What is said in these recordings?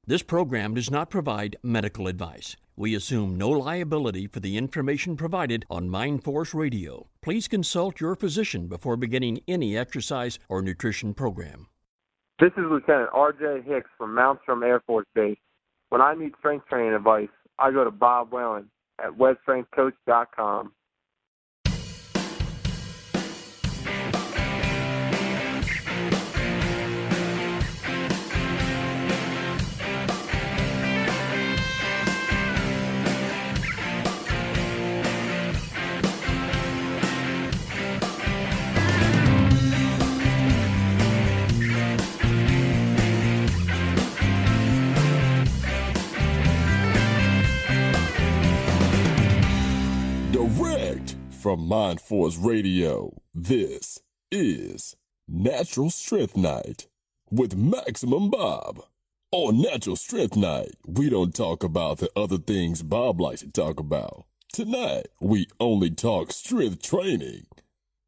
This program does not provide medical advice. We assume no liability for the information provided on MindForce Radio. Please consult your physician before beginning any exercise or nutrition program. This is Lieutenant R.J. Hicks from Malmstrom Air Force Base. When I need strength training advice, I go to Bob Whelan at webstrengthcoach.com. Direct from MindForce Radio, this is Natural Strength Night with Maximum Bob. On Natural Strength Night, we don't talk about the other things Bob likes to talk about. Tonight, we only talk strength training.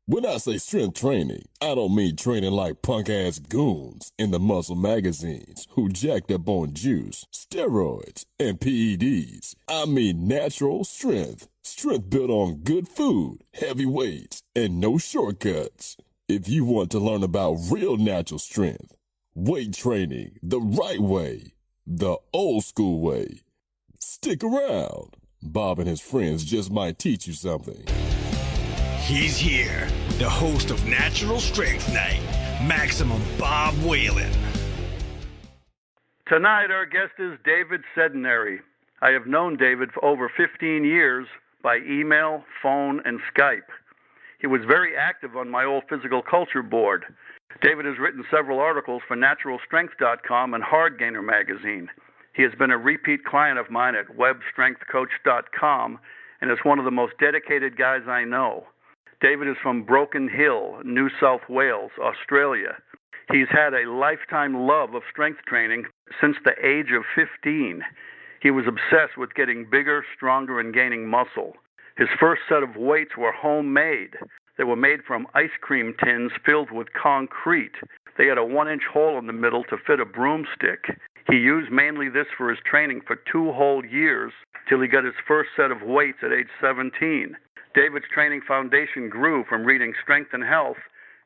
When I say strength training, I don't mean training like punk-ass goons in the muscle magazines who jacked up on juice, steroids, and PEDs. I mean natural strength. Strength built on good food, heavy weights, and no shortcuts. If you want to learn about real natural strength, weight training the right way, the old school way, stick around. Bob and his friends just might teach you something. He's here, the host of Natural Strength Night, Maximum Bob Whelan. Tonight, our guest is David Sedunary. I have known David for over 15 years by email, phone, and Skype. He was very active on my old physical culture board. David has written several articles for naturalstrength.com and hardgainer-magazine. He has been a repeat client of mine at webstrengthcoach.com and is one of the most dedicated guys I know. David is from Broken Hill, New South Wales, Australia. He's had a lifetime love of strength training since the age of 15. He was obsessed with getting bigger, stronger, and gaining muscle. His first set of weights were homemade. They were made from ice cream tins filled with concrete. They had a 1-inch hole in the middle to fit a broomstick. He used mainly this for his training for 2 whole years till he got his first set of weights at age 17. David's training foundation grew from reading Strength and Health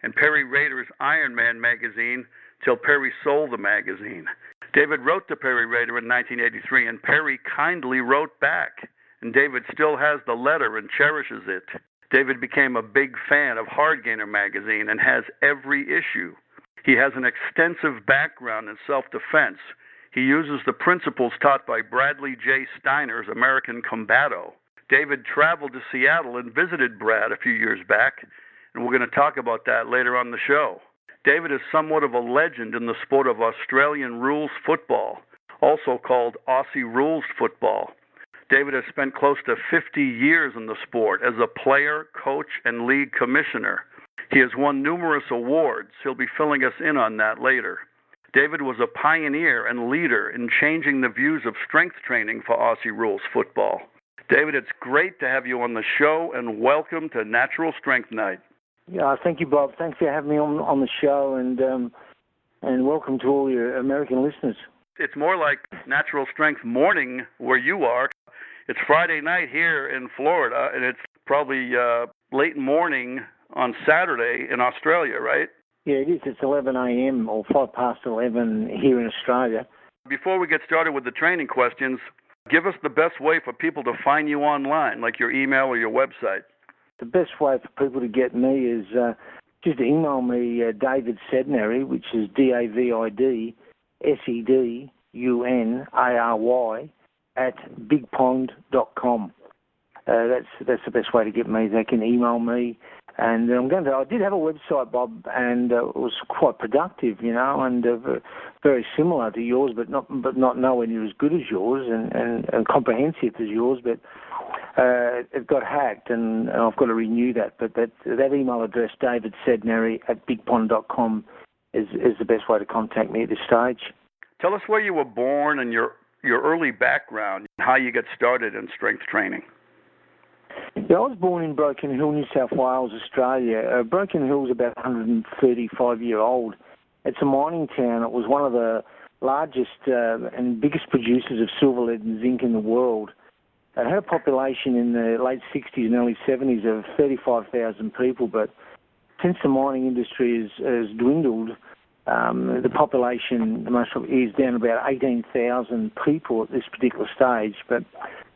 and Peary Rader's Iron Man magazine till Peary sold the magazine. David wrote to Peary Rader in 1983, and Peary kindly wrote back. And David still has the letter and cherishes it. David became a big fan of hardgainer-magazine and has every issue. He has an extensive background in self-defense. He uses the principles taught by Bradley J. Steiner's American Combato. David traveled to Seattle and visited Brad a few years back, and we're going to talk about that later on the show. David is somewhat of a legend in the sport of Australian rules football, also called Aussie rules football. David has spent close to 50 years in the sport as a player, coach, and league commissioner. He has won numerous awards. He'll be filling us in on that later. David was a pioneer and leader in changing the views of strength training for Aussie rules football. David, it's great to have you on the show, and welcome to Natural Strength Night. Yeah, thank you, Bob. Thanks for having me on the show, and welcome to all your American listeners. It's more like Natural Strength morning where you are. It's Friday night here in Florida, and it's probably late morning on Saturday in Australia, right? Yeah, it is. It's 11 a.m. or 5 past 11 here in Australia. Before we get started with the training questions, give us the best way for people to find you online, like your email or your website. The best way for people to get me is just email me David Sedunary, which is DavidSedunary at bigpond.com. That's the best way to get me. They can email me. And I did have a website, Bob, and it was quite productive, and very similar to yours, but not nowhere near as good as yours and comprehensive as yours. But it got hacked, and I've got to renew that. But that email address, DavidSedunary at bigpond.com, is the best way to contact me at this stage. Tell us where you were born and your early background, how you got started in strength training. Yeah, I was born in Broken Hill, New South Wales, Australia. Broken Hill is about 135 years old. It's a mining town. It was one of the largest and biggest producers of silver, lead and zinc in the world. It had a population in the late 60s and early 70s of 35,000 people, but since the mining industry has dwindled, the population is down about 18,000 people at this particular stage. But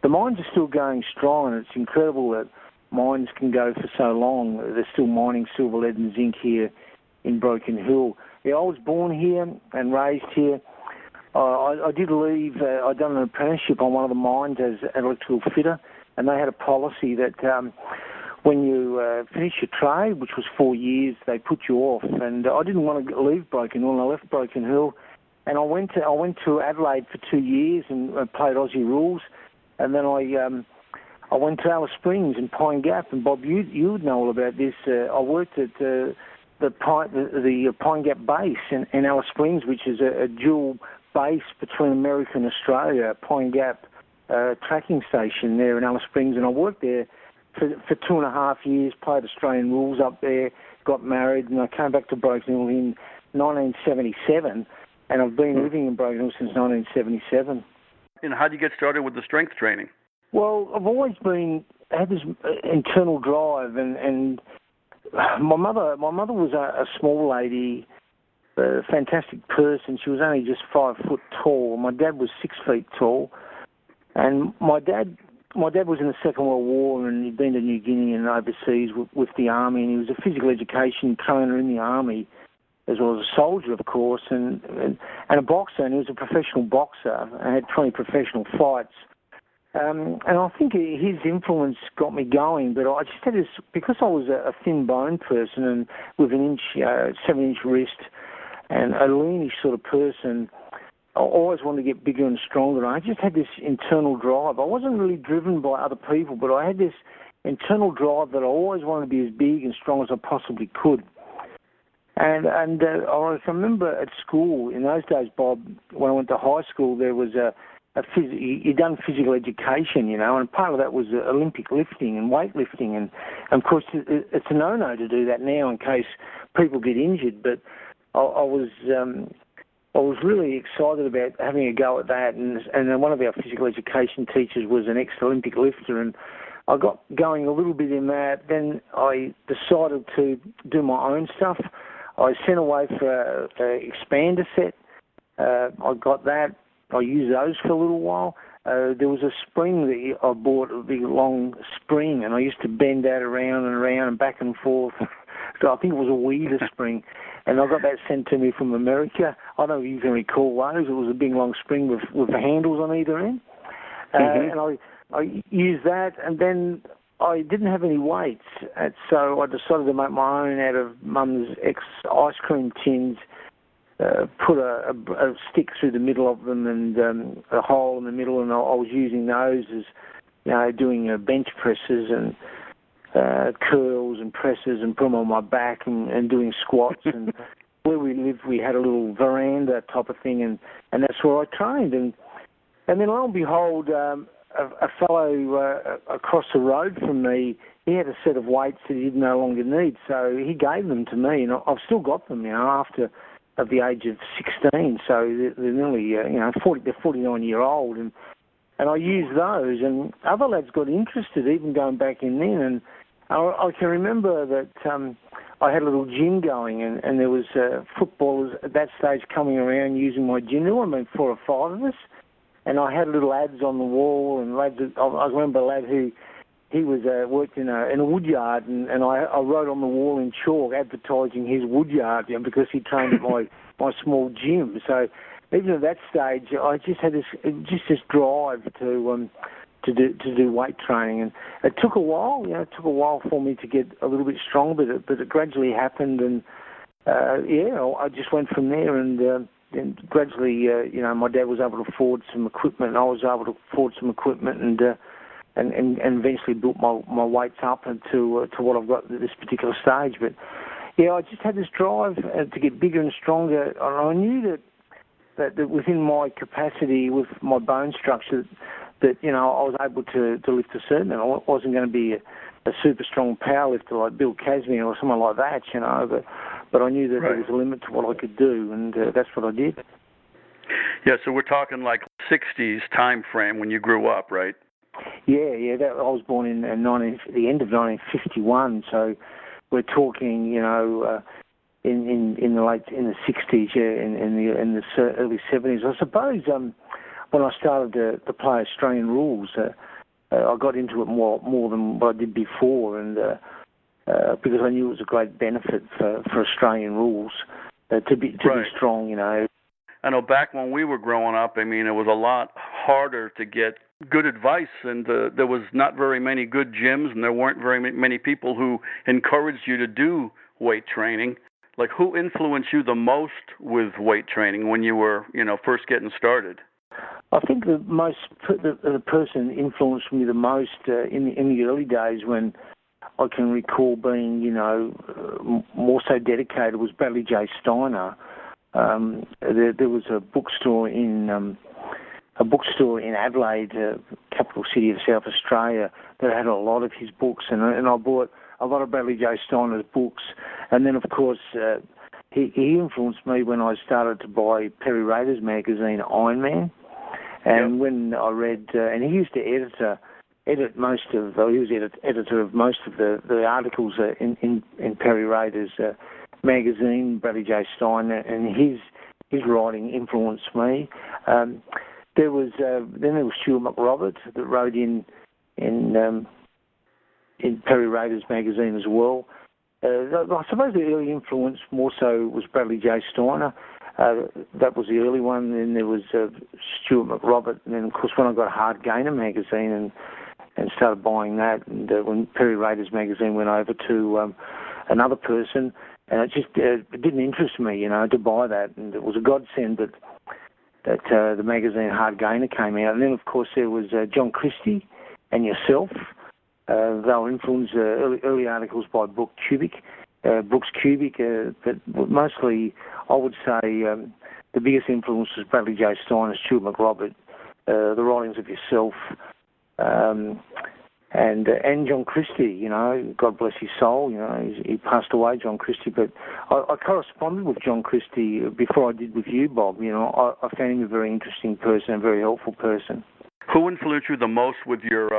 the mines are still going strong, and it's incredible that mines can go for so long. They're still mining silver, lead and zinc here in Broken Hill. Yeah, I was born here and raised here. I did leave. I'd done an apprenticeship on one of the mines as an electrical fitter, and they had a policy that when you finish your trade, which was 4 years, they put you off. And I didn't want to leave Broken Hill, and I left Broken Hill, and I went to Adelaide for 2 years and played Aussie rules, and then I went to Alice Springs and Pine Gap. And Bob, you would know all about this. I worked at the Pine Gap base in Alice Springs, which is a dual base between America and Australia, Pine Gap tracking station there in Alice Springs, and I worked there for 2.5 years, played Australian rules up there, got married, and I came back to Broken Hill in 1977, and I've been living in Broken Hill since 1977. And how did you get started with the strength training? Well, I've always had this internal drive, and my mother was a small lady, a fantastic person. She was only just 5 foot tall. My dad was 6 feet tall, and my dad was in the Second World War, and he'd been to New Guinea and overseas with the army, and he was a physical education trainer in the army, as well as a soldier, of course, and a boxer, and he was a professional boxer and had 20 professional fights. And I think his influence got me going, but I just had this, because I was a thin-boned person and with an 7-inch wrist and a leanish sort of person, I always wanted to get bigger and stronger. I just had this internal drive. I wasn't really driven by other people, but I had this internal drive that I always wanted to be as big and strong as I possibly could. And I remember at school, in those days, Bob, when I went to high school, there was you'd done physical education, and part of that was Olympic lifting and weightlifting. And of course, it's a no-no to do that now in case people get injured, but I was really excited about having a go at that, and one of our physical education teachers was an ex-Olympic lifter, and I got going a little bit in that. Then I decided to do my own stuff. I sent away for an expander set. I got that. I used those for a little while. There was a spring that I bought, a big long spring, and I used to bend that around and around and back and forth. So I think it was a weaver spring. And I got that sent to me from America. I don't know if you can recall those. It was a big long spring with the handles on either end. And I used that, and then I didn't have any weights. And so I decided to make my own out of Mum's ex-ice cream tins, put a stick through the middle of them and a hole in the middle, and I was using those as, doing bench presses and curls and presses and put them on my back and doing squats. And where we lived, we had a little veranda type of thing, and that's where I trained. And then lo and behold, a fellow across the road from me, he had a set of weights that he did no longer need, so he gave them to me, and I've still got them, after at the age of 16, so they're nearly, 49-year-old, and I use those, and other lads got interested, even going back in then, and I can remember that I had a little gym going, and there was footballers at that stage coming around using my gym. There were about 4 or 5 of us, and I had little ads on the wall, and lads. I remember a lad who he was worked in a wood yard, and I wrote on the wall in chalk advertising his wood yard, because he trained at my small gym. So even at that stage, I just had this drive to do weight training, and it took a while. It took a while for me to get a little bit stronger, but it gradually happened, and I just went from there, and gradually, my dad was able to afford some equipment, and I was able to afford some equipment, and eventually built my weights up to what I've got at this particular stage. But I just had this drive to get bigger and stronger, and I knew that within my capacity, with my bone structure, that I was able to lift a certain amount. I wasn't going to be a super strong power lifter like Bill Casimir or someone like that, but I knew that there was a limit to what I could do, and that's what I did. Yeah, so we're talking like 60s time frame when you grew up, right? Yeah. I was born in the end of 1951, so we're talking, in the 60s, in the early 70s. I suppose when I started to play Australian rules, I got into it more than what I did before, and because I knew it was a great benefit for Australian rules to be strong, I know back when we were growing up, it was a lot harder to get good advice, and there was not very many good gyms, and there weren't very many people who encouraged you to do weight training. Like, who influenced you the most with weight training when you were, first getting started? I think the person influenced me the most in the early days, when I can recall being, more so dedicated, was Bradley J. Steiner. There was a bookstore in Adelaide, capital city of South Australia, that had a lot of his books, and I bought a lot of Bradley J. Steiner's books. And then, of course, he influenced me when I started to buy Peary Rader's magazine, Iron Man. And when I read, and he used to edit most of, he was editor of most of the articles in Peary Rader's magazine, Bradley J. Steiner, and his writing influenced me. Then there was Stuart-mcrobert that wrote in Peary Rader's magazine as well. I suppose the early influence more so was Bradley J. Steiner. That was the early one. Then there was Stuart-mcrobert, and then of course when I got hardgainer-magazine and started buying that, and when Peary Rader's magazine went over to another person, and it just it didn't interest me, to buy that, and it was a godsend that the magazine Hardgainer came out. And then of course there was John Christie and yourself. They were influenced early articles by brooks-kubik, but mostly I would say the biggest influence was Bradley J. Steiner, Stuart-mcrobert, the writings of yourself, and John Christie. God bless his soul. He passed away, John Christie. But I corresponded with John Christie before I did with you, Bob. I found him a very interesting person, a very helpful person. Who influenced you the most with your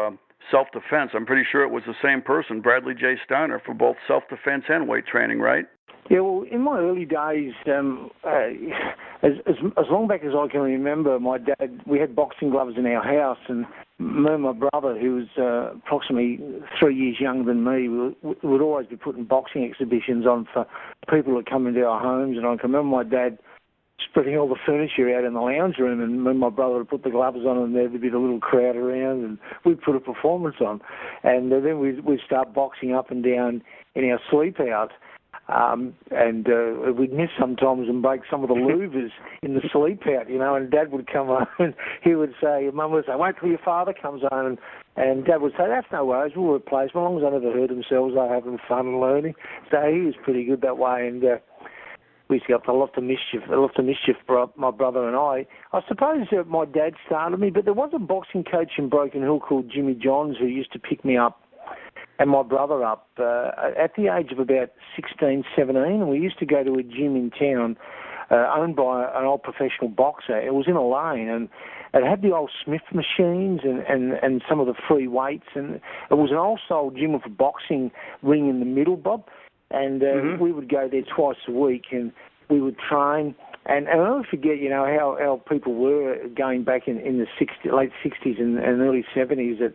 self-defense? I'm pretty sure it was the same person, Bradley J. Steiner, for both self-defense and weight training, right? Yeah, well, in my early days, as long back as I can remember, my dad, we had boxing gloves in our house, and me and my brother, who was approximately 3 years younger than me, would always be putting boxing exhibitions on for people that come into our homes. And I can remember my dad spreading all the furniture out in the lounge room, and me and my brother would put the gloves on, and there'd be the little crowd around, and we'd put a performance on. And then we'd start boxing up and down in our sleep out. And we'd miss sometimes and break some of the louvers in the sleep out, and Dad would come home and he would say, Mum would say, wait till your father comes home, and Dad would say, that's no worries, we'll replace them, as long as they never hurt themselves, they're having fun and learning. So he was pretty good that way, and we used to get up to a lot of mischief, my brother and I. I suppose my dad started me, but there was a boxing coach in Broken Hill called Jimmy Johns who used to pick me up and my brother up at the age of about 16, 17, and we used to go to a gym in town owned by an old professional boxer. It was in a lane, and it had the old Smith machines and some of the free weights, and it was an old-style gym with a boxing ring in the middle, Bob, and we would go there twice a week, and we would train. And I'll never forget, how people were going back in the late 60s and early 70s, that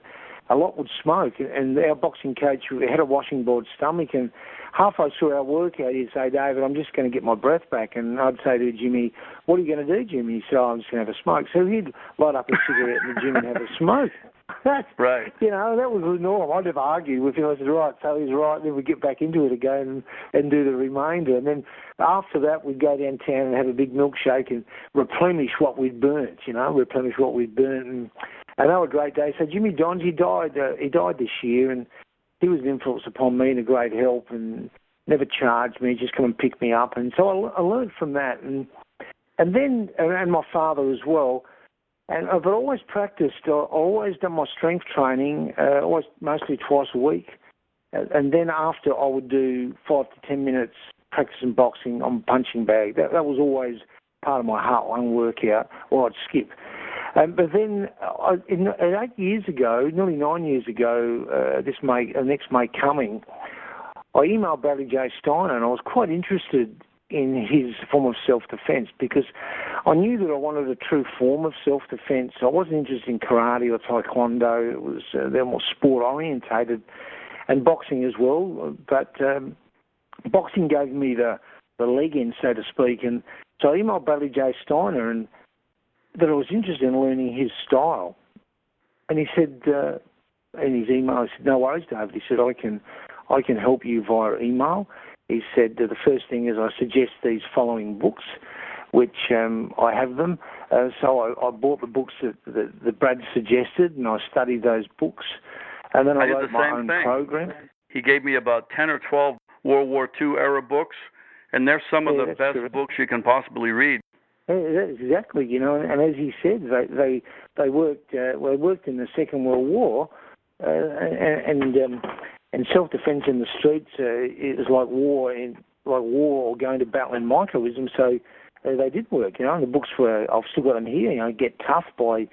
a lot would smoke, and our boxing coach had a washing board stomach, and halfway through our workout he'd say, David, I'm just going to get my breath back, and I'd say to Jimmy, what are you going to do, Jimmy? He said, I'm just going to have a smoke. So he'd light up a cigarette in the gym and have a smoke. Right. That was the norm. I never argued with him. I said, right, so he's right. And then we'd get back into it again and do the remainder. And then after that, we'd go downtown and have a big milkshake and replenish what we'd burnt, And they were great days. So Jimmy Johns, he died this year, and he was an influence upon me and a great help, and never charged me, just come and pick me up. And so I learned from that, and then my father as well. And I've always practiced. I've always done my strength training, always mostly twice a week. And then after, I would do 5 to 10 minutes practicing boxing on punching bag. That was always part of my heart-lung workout, or I'd skip. But then, 8 years ago, nearly 9 years ago, next May coming, I emailed Bradley J. Steiner, and I was quite interested in his form of self-defense because I knew that I wanted a true form of self-defense. I wasn't interested in karate or taekwondo. It was they're more sport-orientated, and boxing as well. But boxing gave me the leg in, so to speak, and so I emailed Bradley J. Steiner and that I was interested in learning his style. And he said, in his email, I said, "No worries, David." He said, I can help you via email. He said, the first thing is I suggest these following books, which I have them. So I bought the books that Brad suggested, and I studied those books. And then I wrote my own program. He gave me about 10 or 12 World War II era books, and they're some of the best books you can possibly read. Yeah, exactly, and as he said, they worked in the Second World War, and self-defense in the streets is like war or going to battle in microism. So they did work, and the books were. I've still got them here. Get Tough by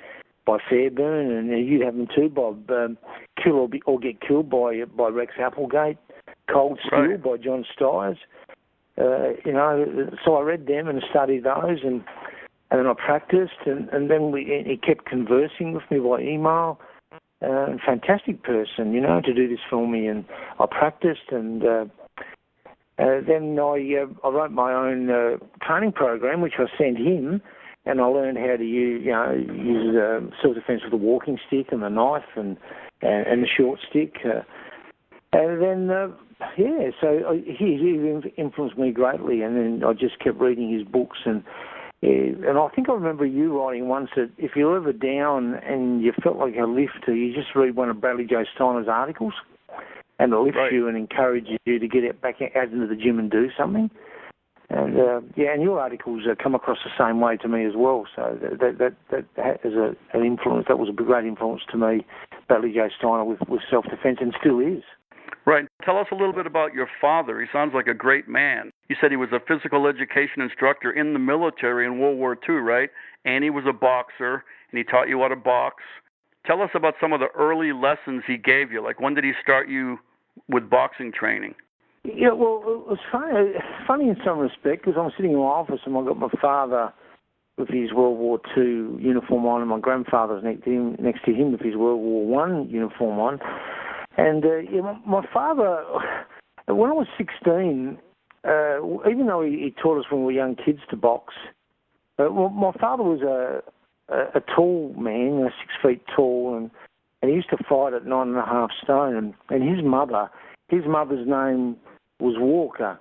Fairbairn, and you have them too, Bob. Kill or Get Killed by Rex Applegate. Cold Steel by John Stiers. So I read them and studied those, and then I practiced, and then he kept conversing with me by email. Fantastic person, to do this for me, and I practiced, and then I wrote my own training program, which I sent him, and I learned how to use self-defense with the walking stick and the knife and the short stick, and then. So he influenced me greatly, and then I just kept reading his books, and I think I remember you writing once that if you're ever down and you felt like a lifter, you just read one of Bradley J. Steiner's articles, and it lifts you and encourages you to get back out into the gym and do something. And and your articles come across the same way to me as well. So that has an influence. That was a great influence to me, Bradley J. Steiner with self-defense, and still is. Right. Tell us a little bit about your father. He sounds like a great man. You said he was a physical education instructor in the military in World War II, right? And he was a boxer, and he taught you how to box. Tell us about some of the early lessons he gave you. Like, when did he start you with boxing training? Yeah, well, it was funny in some respect, because I'm sitting in my office and I've got my father with his World War II uniform on, and my grandfather's next to him with his World War I uniform on. And my father, when I was 16, even though he taught us when we were young kids to box, my father was a tall man, 6 feet tall, and he used to fight at 9.5 stone. And his mother's name was Walker.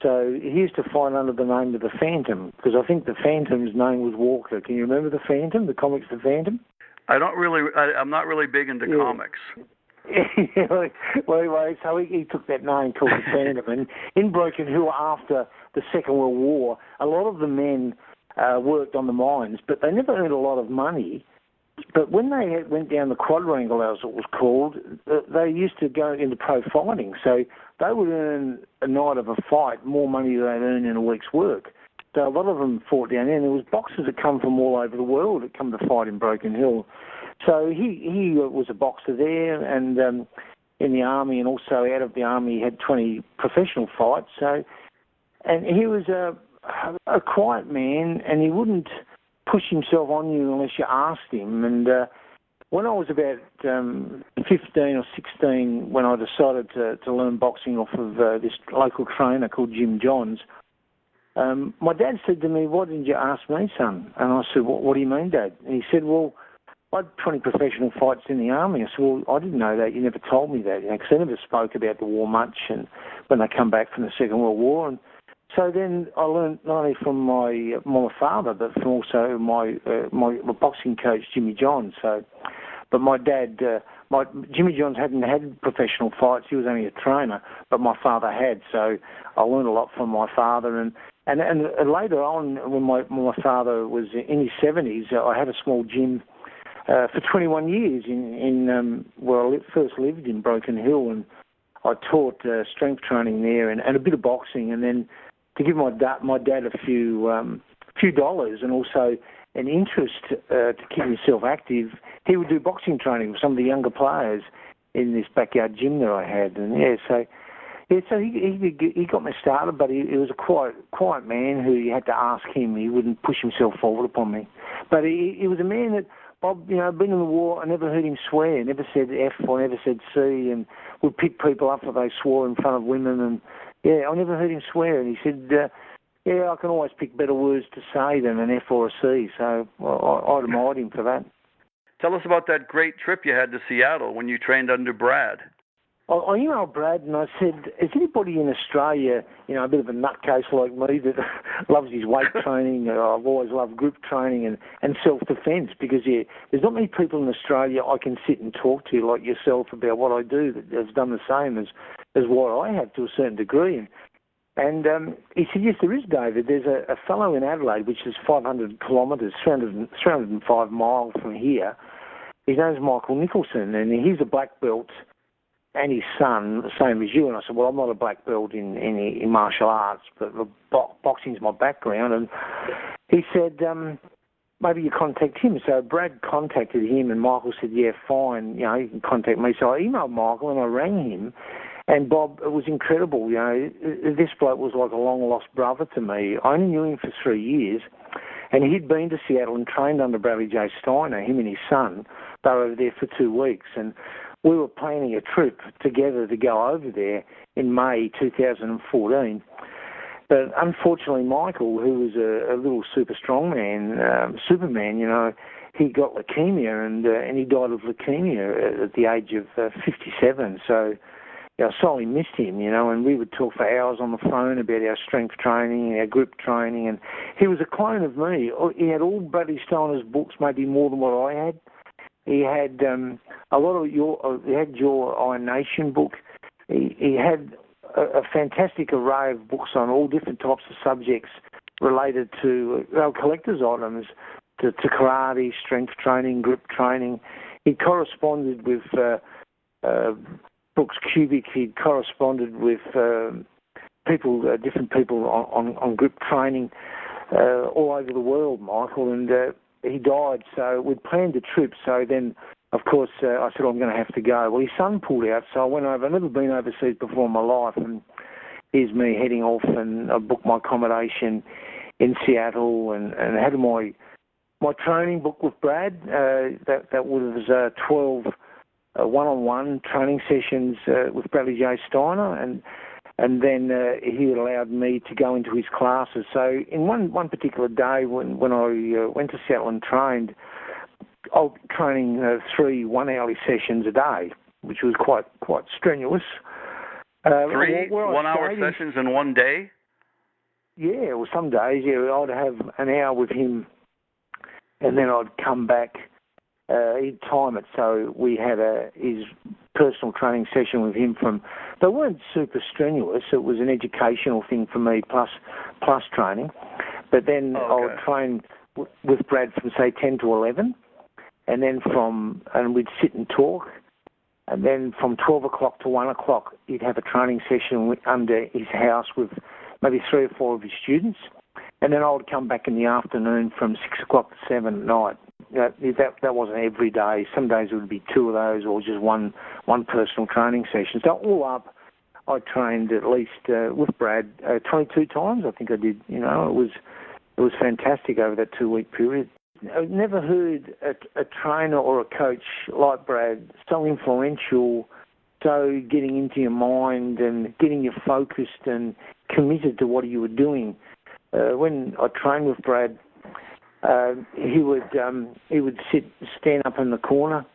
So he used to fight under the name of the Phantom, because I think the Phantom's name was Walker. Can you remember the Phantom, the comics The Phantom? I'm not really big into comics. Well, anyway, so he took that name called the Phantom. And in Broken Hill, after the Second World War, a lot of the men worked on the mines, but they never earned a lot of money. But when they went down the quadrangle, as it was called, they used to go into pro fighting. So they would earn a night of a fight more money than they'd earn in a week's work. So a lot of them fought down there, and there was boxers that come from all over the world that come to fight in Broken Hill. So he was a boxer there, and in the army, and also out of the army, he had 20 professional fights. So, and he was a quiet man, and he wouldn't push himself on you unless you asked him. And when I was about 15 or 16, when I decided to learn boxing off of this local trainer called Jim Johns, my dad said to me, "Why didn't you ask me, son?" And I said, "What do you mean, Dad?" And he said, "Well, I had 20 professional fights in the army." I said, "Well, I didn't know that. You never told me that, because they never spoke about the war much, and when they come back from the Second World War." And so then I learned not only from my father, but from also my boxing coach, Jimmy Johns. So, but my dad, Jimmy Johns hadn't had professional fights. He was only a trainer, but my father had. So I learned a lot from my father. And later on, when my father was in his 70s, I had a small gym for 21 years in where I first lived in Broken Hill, and I taught strength training there and a bit of boxing, and then to give my dad a few few dollars and also an interest to keep himself active, he would do boxing training with some of the younger players in this backyard gym that I had. And so he got me started, but he was a quiet man who you had to ask him. He wouldn't push himself forward upon me. But he was a man that, Bob, been in the war, I never heard him swear, never said F or never said C, and would pick people up if they swore in front of women. And, I never heard him swear. And he said, I can always pick better words to say than an F or a C. So I admired him for that. Tell us about that great trip you had to Seattle when you trained under Brad. I emailed Brad and I said, is anybody in Australia, a bit of a nutcase like me that loves his weight training? I've always loved group training and self-defence because, there's not many people in Australia I can sit and talk to like yourself about what I do that has done the same as what I have to a certain degree. And he said, yes, there is, David. There's a fellow in Adelaide, which is 500 kilometres, 305 miles from here. His name's Michael Nicholson, and he's a black belt and his son, the same as you. And I said, well, I'm not a black belt in martial arts, but boxing's my background. And he said, maybe you contact him. So Brad contacted him, and Michael said, yeah, fine, you can contact me. So I emailed Michael and I rang him. And Bob, it was incredible. This bloke was like a long-lost brother to me. I only knew him for 3 years, and he'd been to Seattle and trained under Bradley J. Steiner, him and his son. They were over there for 2 weeks, and we were planning a trip together to go over there in May 2014. But unfortunately, Michael, who was a little super strong man, Superman, he got leukemia, and he died of leukemia at the age of 57. So I sorely missed him, and we would talk for hours on the phone about our strength training, our grip training, and he was a clone of me. He had all Bradley Steiner's books, maybe more than what I had. He had a lot of your Iron Nation book. He had a fantastic array of books on all different types of subjects related to collector's items, to karate, strength training, grip training. He corresponded with brooks-kubik. He corresponded with different people on grip training all over the world, Michael, and he died. So we'd planned a trip. So then, of course, I said, I'm going to have to go. Well, his son pulled out, so I went over. I've never been overseas before in my life, and here's me heading off, and I booked my accommodation in Seattle and had my training book with Brad. That was 12 one-on-one training sessions with Bradley J. Steiner, and then he allowed me to go into his classes. So in one particular day when I went to Seattle and trained, I was training 3 one-hourly sessions a day, which was quite strenuous. 3 one-hour sessions in one day? Yeah, well, some days, I'd have an hour with him, and then I'd come back. He'd time it, so we had his personal training session with him they weren't super strenuous. It was an educational thing for me, plus training. But then I would train with Brad from, say, 10 to 11, and then we'd sit and talk, and then from 12 o'clock to 1 o'clock, he'd have a training session under his house with maybe 3 or 4 of his students, and then I would come back in the afternoon from 6 o'clock to 7 at night. That wasn't every day. Some days it would be 2 of those, or just one personal training session. So all up, I trained at least with Brad 22 times. I think I did. It was fantastic over that 2-week period. I've never heard a trainer or a coach like Brad so influential, so getting into your mind and getting you focused and committed to what you were doing. When I trained with Brad, he would stand up in the corner.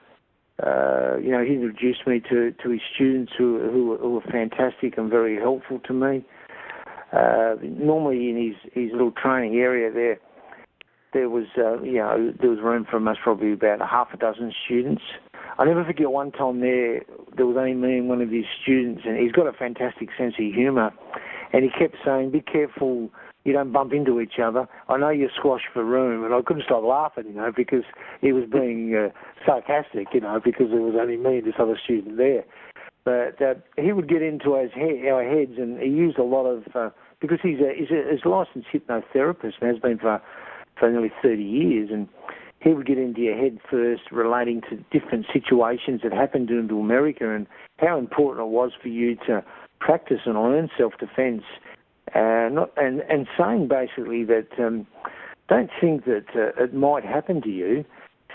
He introduced me to his students who were fantastic and very helpful to me. Normally in his little training area there was room for most probably about half a dozen students. I never forget one time there was only me and one of his students, and he's got a fantastic sense of humour, and he kept saying, be careful you don't bump into each other. I know you squash for room, and I couldn't stop laughing, because he was being sarcastic, because there was only me and this other student there. But he would get into our heads, and he used a lot of because he's a licensed hypnotherapist and has been for nearly 30 years, and he would get into your head first relating to different situations that happened to him to America and how important it was for you to practice and learn self-defense, and saying basically that don't think that it might happen to you,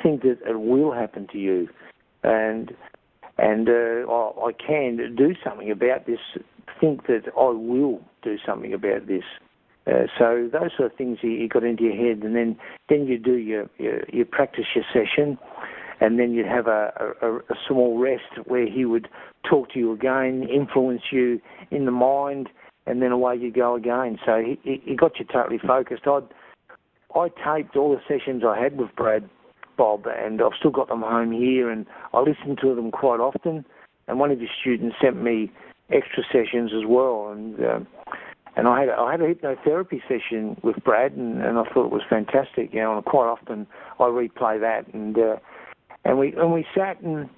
think that it will happen to you, and I can do something about this, think that I will do something about this. So those sort of things you got into your head, and then you do you practice your session, and then you'd have a small rest where he would talk to you again, influence you in the mind, and then away you go again. So he got you totally focused. I taped all the sessions I had with Brad, Bob, and I've still got them home here, and I listen to them quite often. And one of his students sent me extra sessions as well, and I had a hypnotherapy session with Brad, and I thought it was fantastic. And quite often I replay that, and we sat and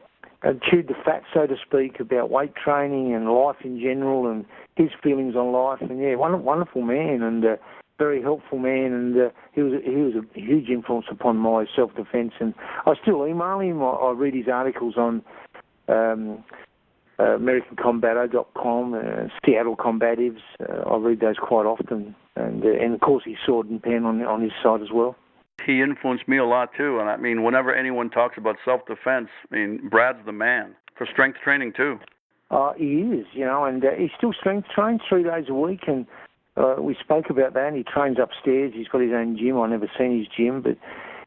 chewed the fat, so to speak, about weight training and life in general, and his feelings on life. And wonderful man, and very helpful man, and he was a huge influence upon my self-defense. And I still email him. I read his articles on AmericanCombato.com, Seattle Combatives. I read those quite often, and of course his Sword and Pen on his site as well. He influenced me a lot too, and I mean, whenever anyone talks about self-defense, I mean, Brad's the man for strength training too. He is, and he still strength trains 3 days a week, and we spoke about that. And he trains upstairs. He's got his own gym. I've never seen his gym, but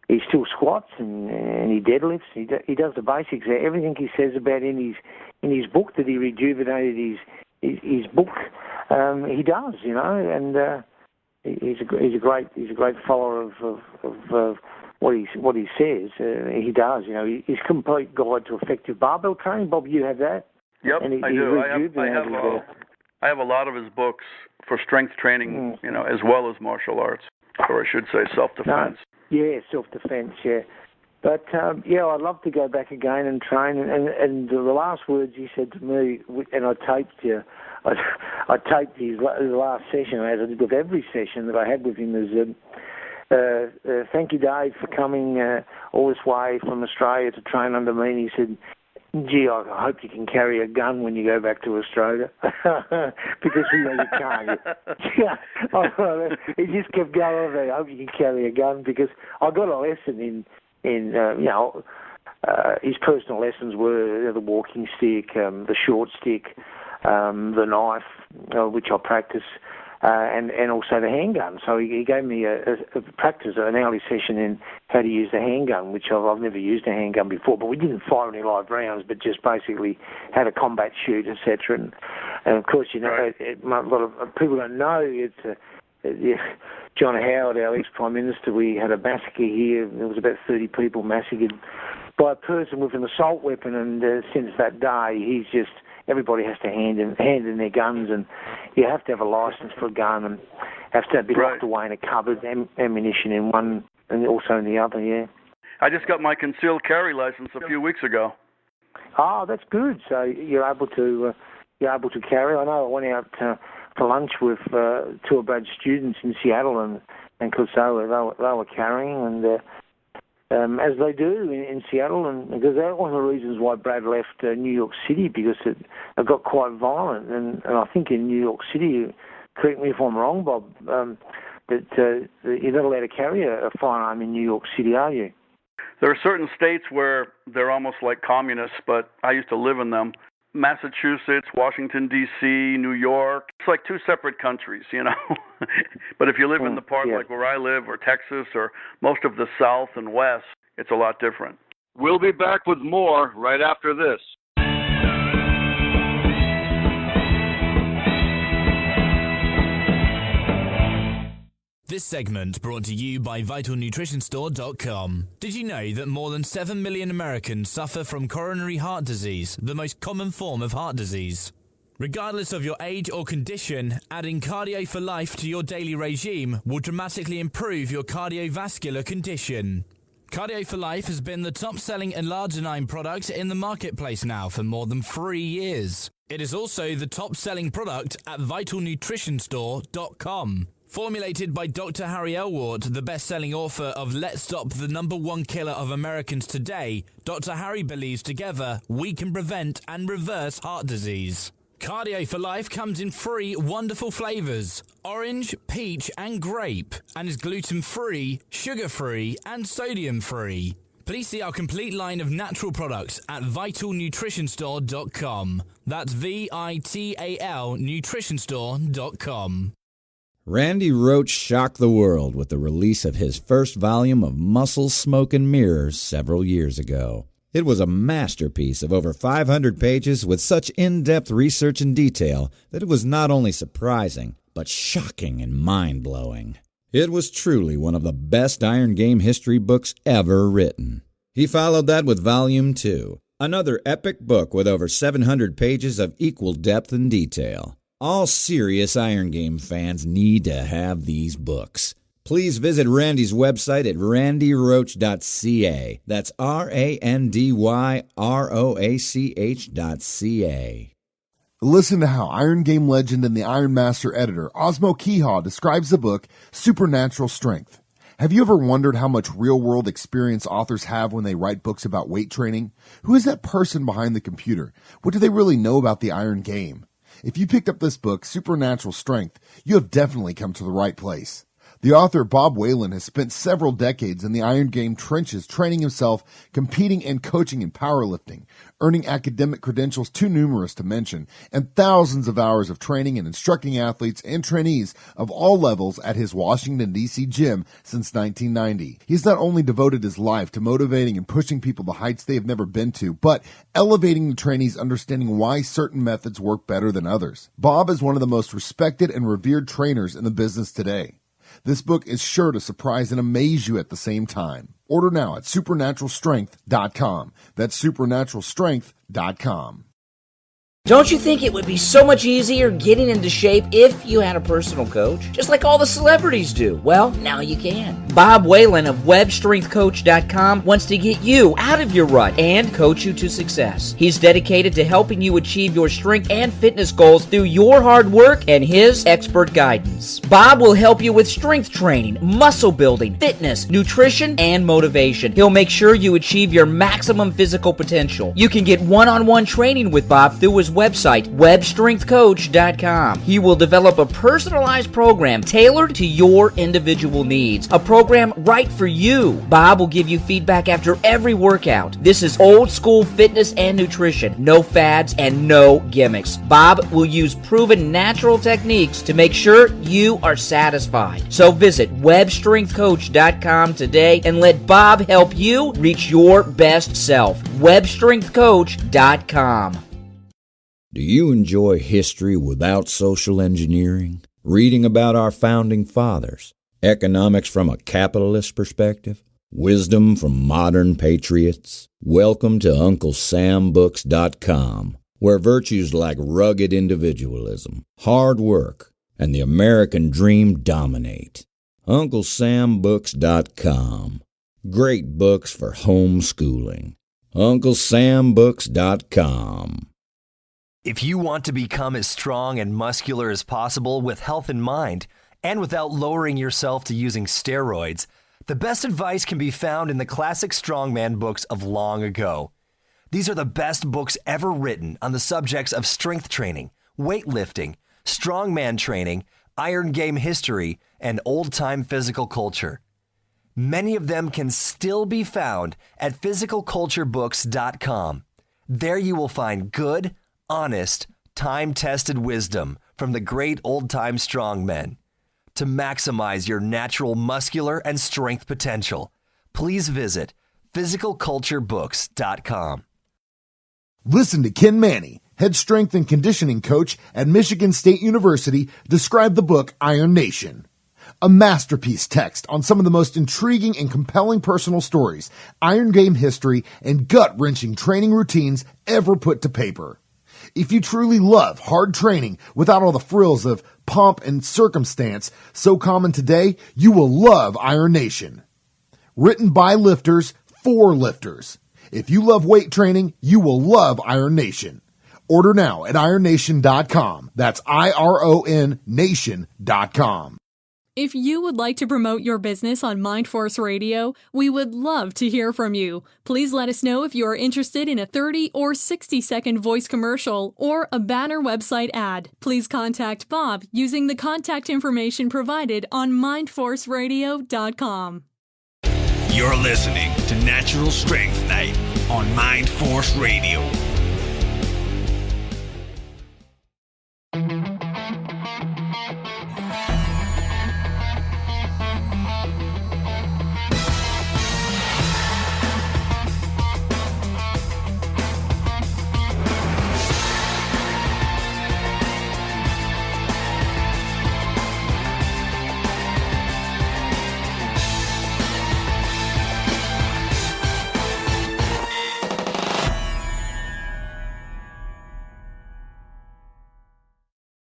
he still squats and he deadlifts. He does the basics. Everything he says about in his book that he rejuvenated his book, he does, and he's a great follower of what he says. He does, his complete guide to effective barbell training. Bob, you have that? Yep, I do. I have a lot of his books for strength training, as well as martial arts, or I should say self-defense. Yeah, self-defense, yeah. But, I'd love to go back again and train. And the last words he said to me, and I taped his last session, as I did with every session that I had with him, is, thank you, Dave, for coming all this way from Australia to train under me. And he said, gee, I hope you can carry a gun when you go back to Australia. Because you can't. He just kept going, I hope you can carry a gun, because I got a lesson in his personal lessons were the walking stick, the short stick, the knife, which I practice, and also the handgun. So he gave me a practice, an hourly session in how to use the handgun, which I've never used a handgun before, but we didn't fire any live rounds, but just basically how to combat shoot, etc. And of course, a lot of people don't know, John Howard, our ex-Prime Minister, we had a massacre here. There was about 30 people massacred by a person with an assault weapon, and since that day, everybody has to hand in their guns, and you have to have a license for a gun and have to be locked away in a cupboard, ammunition in one and also in the other, yeah. I just got my concealed carry license a few weeks ago. Oh, that's good. So you're able to carry. I know I went out for lunch with two of Brad's students in Seattle, and because they were carrying, and as they do in Seattle, and because that was one of the reasons why Brad left New York City, because it got quite violent, and I think in New York City, correct me if I'm wrong, Bob, that you're not allowed to carry a firearm in New York City, are you? There are certain states where they're almost like communists, but I used to live in them. Massachusetts, Washington, D.C., New York. It's like two separate countries, But if you live in the part like where I live, or Texas, or most of the South and West, it's a lot different. We'll be back with more right after this. This segment brought to you by VitalNutritionStore.com. Did you know that more than 7 million Americans suffer from coronary heart disease, the most common form of heart disease? Regardless of your age or condition, adding Cardio for Life to your daily regime will dramatically improve your cardiovascular condition. Cardio for Life has been the top-selling L-arginine product in the marketplace now for more than 3 years. It is also the top-selling product at vitalnutritionstore.com. Formulated by Dr. Harry Elward, the best-selling author of Let's Stop the #1 Killer of Americans Today, Dr. Harry believes together we can prevent and reverse heart disease. Cardio for Life comes in 3 wonderful flavors: orange, peach, and grape, and is gluten-free, sugar-free, and sodium-free. Please see our complete line of natural products at vitalnutritionstore.com. That's VITAL nutritionstore.com. Randy Roach shocked the world with the release of his first volume of Muscle, Smoke, and Mirrors several years ago. It was a masterpiece of over 500 pages with such in-depth research and detail that it was not only surprising, but shocking and mind-blowing. It was truly one of the best Iron Game history books ever written. He followed that with Volume 2, another epic book with over 700 pages of equal depth and detail. All serious Iron Game fans need to have these books. Please visit Randy's website at randyroach.ca. That's RANDYROACH.ca. Listen to how Iron Game legend and the Iron Master editor Osmo Kehaw describes the book Supernatural Strength. Have you ever wondered how much real-world experience authors have when they write books about weight training? Who is that person behind the computer? What do they really know about the Iron Game? If you picked up this book, Supernatural Strength, you have definitely come to the right place. The author, Bob Whelan, has spent several decades in the Iron Game trenches training himself, competing and coaching in powerlifting, earning academic credentials too numerous to mention, and thousands of hours of training and instructing athletes and trainees of all levels at his Washington, D.C. gym since 1990. He's not only devoted his life to motivating and pushing people to heights they have never been to, but elevating the trainees' understanding why certain methods work better than others. Bob is one of the most respected and revered trainers in the business today. This book is sure to surprise and amaze you at the same time. Order now at supernaturalstrength.com. That's supernaturalstrength.com. Don't you think it would be so much easier getting into shape if you had a personal coach? Just like all the celebrities do. Well, now you can. Bob Whelan of webstrengthcoach.com wants to get you out of your rut and coach you to success. He's dedicated to helping you achieve your strength and fitness goals through your hard work and his expert guidance. Bob will help you with strength training, muscle building, fitness, nutrition, and motivation. He'll make sure you achieve your maximum physical potential. You can get one-on-one training with Bob through his website, webstrengthcoach.com. He will develop a personalized program tailored to your individual needs, a program right for you. Bob will give you feedback after every workout. This is old school fitness and nutrition, no fads and no gimmicks. Bob will use proven natural techniques to make sure you are satisfied. So visit webstrengthcoach.com today and let Bob help you reach your best self. webstrengthcoach.com. Do you enjoy history without social engineering? Reading about our founding fathers? Economics from a capitalist perspective? Wisdom from modern patriots? Welcome to UncleSamBooks.com, where virtues like rugged individualism, hard work, and the American dream dominate. UncleSamBooks.com. Great books for homeschooling. UncleSamBooks.com. If you want to become as strong and muscular as possible with health in mind, and without lowering yourself to using steroids, the best advice can be found in the classic strongman books of long ago. These are the best books ever written on the subjects of strength training, weightlifting, strongman training, Iron Game history, and old-time physical culture. Many of them can still be found at physicalculturebooks.com. There you will find good, honest, time-tested wisdom from the great old-time strongmen. To maximize your natural muscular and strength potential, please visit physicalculturebooks.com. Listen to Ken Manny, head strength and conditioning coach at Michigan State University, describe the book Iron Nation. A masterpiece text on some of the most intriguing and compelling personal stories, Iron Game history, and gut-wrenching training routines ever put to paper. If you truly love hard training without all the frills of pomp and circumstance so common today, you will love Iron Nation. Written by lifters for lifters. If you love weight training, you will love Iron Nation. Order now at IronNation.com. That's IRON Nation.com. If you would like to promote your business on Mindforce Radio, we would love to hear from you. Please let us know if you are interested in a 30 or 60-second voice commercial or a banner website ad. Please contact Bob using the contact information provided on mindforceradio.com. You're listening to Natural Strength Night on Mindforce Radio.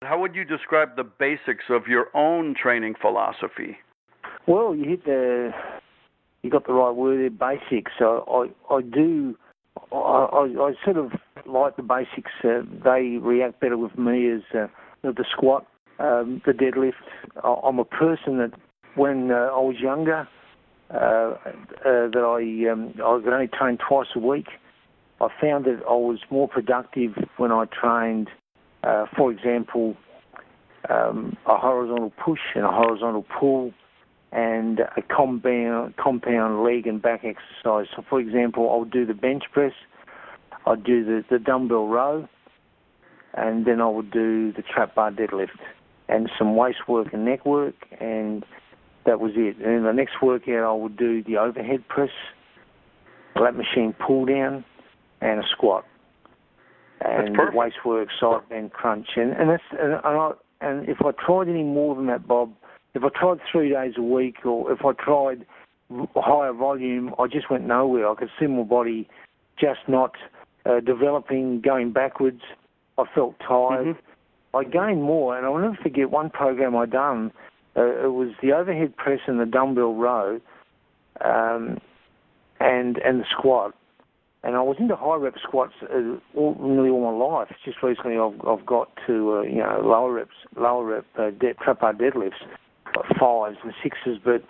How would you describe the basics of your own training philosophy? Well, you got the right word there, basics. I sort of like the basics. They react better with me as the squat, the deadlift. I'm a person that when I was younger, that I could only train twice a week. I found that I was more productive when I trained, for example, a horizontal push and a horizontal pull and a compound leg and back exercise. So, for example, I would do the bench press, I'd do the dumbbell row, and then I would do the trap bar deadlift and some waist work and neck work, and that was it. And in the next workout, I would do the overhead press, a lat machine pull down, and a squat. And the waist work, side bend, crunch. And if I tried any more than that, Bob, if I tried 3 days a week or if I tried higher volume, I just went nowhere. I could see my body just not developing, going backwards. I felt tired. I gained more, and I'll never forget one program I done. It was the overhead press and the dumbbell row and the squat. And I was into high rep squats nearly all my life. Just recently, I've got to lower rep trap bar deadlifts, like 5s and 6s.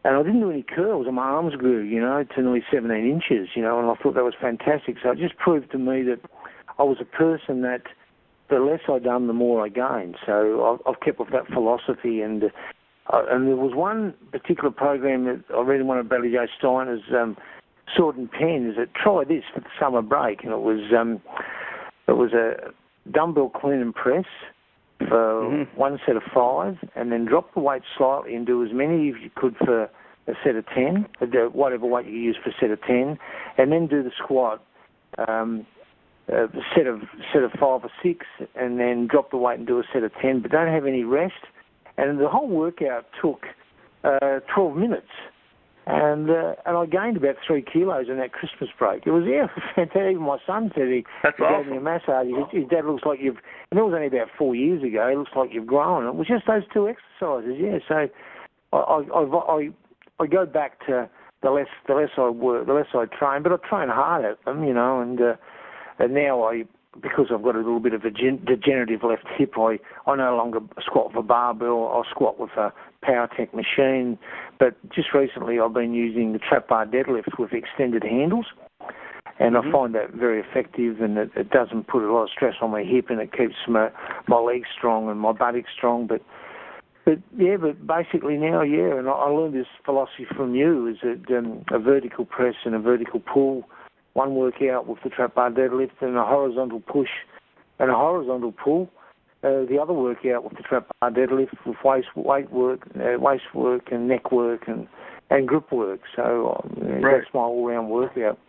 And I didn't do any curls, and my arms grew, to nearly 17 inches, and I thought that was fantastic. So it just proved to me that I was a person that the less I done, the more I gained. So I've kept with that philosophy. And there was one particular program that I read in one of brad-steiner's Sword and Pen, is that try this for the summer break, and it was a dumbbell clean and press for one set of 5, and then drop the weight slightly and do as many as you could for a set of 10, whatever weight you use for a set of 10, and then do the squat, a set of 5 or 6, and then drop the weight and do a set of 10, but don't have any rest. And the whole workout took 12 minutes. And I gained about 3 kilos in that Christmas break. It was fantastic. Even my son said he gave me a massage. His dad looks like you've, and it was only about 4 years ago. He looks like you've grown. It was just those 2 exercises, yeah. So I go back to the less I work, the less I train, but I train hard at them, and now because I've got a little bit of a degenerative left hip, I no longer squat with a barbell. I squat with a PowerTech machine. But just recently I've been using the trap bar deadlift with extended handles, and I find that very effective, and it doesn't put a lot of stress on my hip, and it keeps my legs strong and my buttocks strong. But basically now, and I learned this philosophy from you, is that a vertical press and a vertical pull, one workout with the trap bar deadlift, and a horizontal push and a horizontal pull. The other workout with the trap bar deadlift with waist work and neck work and grip work. So that's my all-round workout.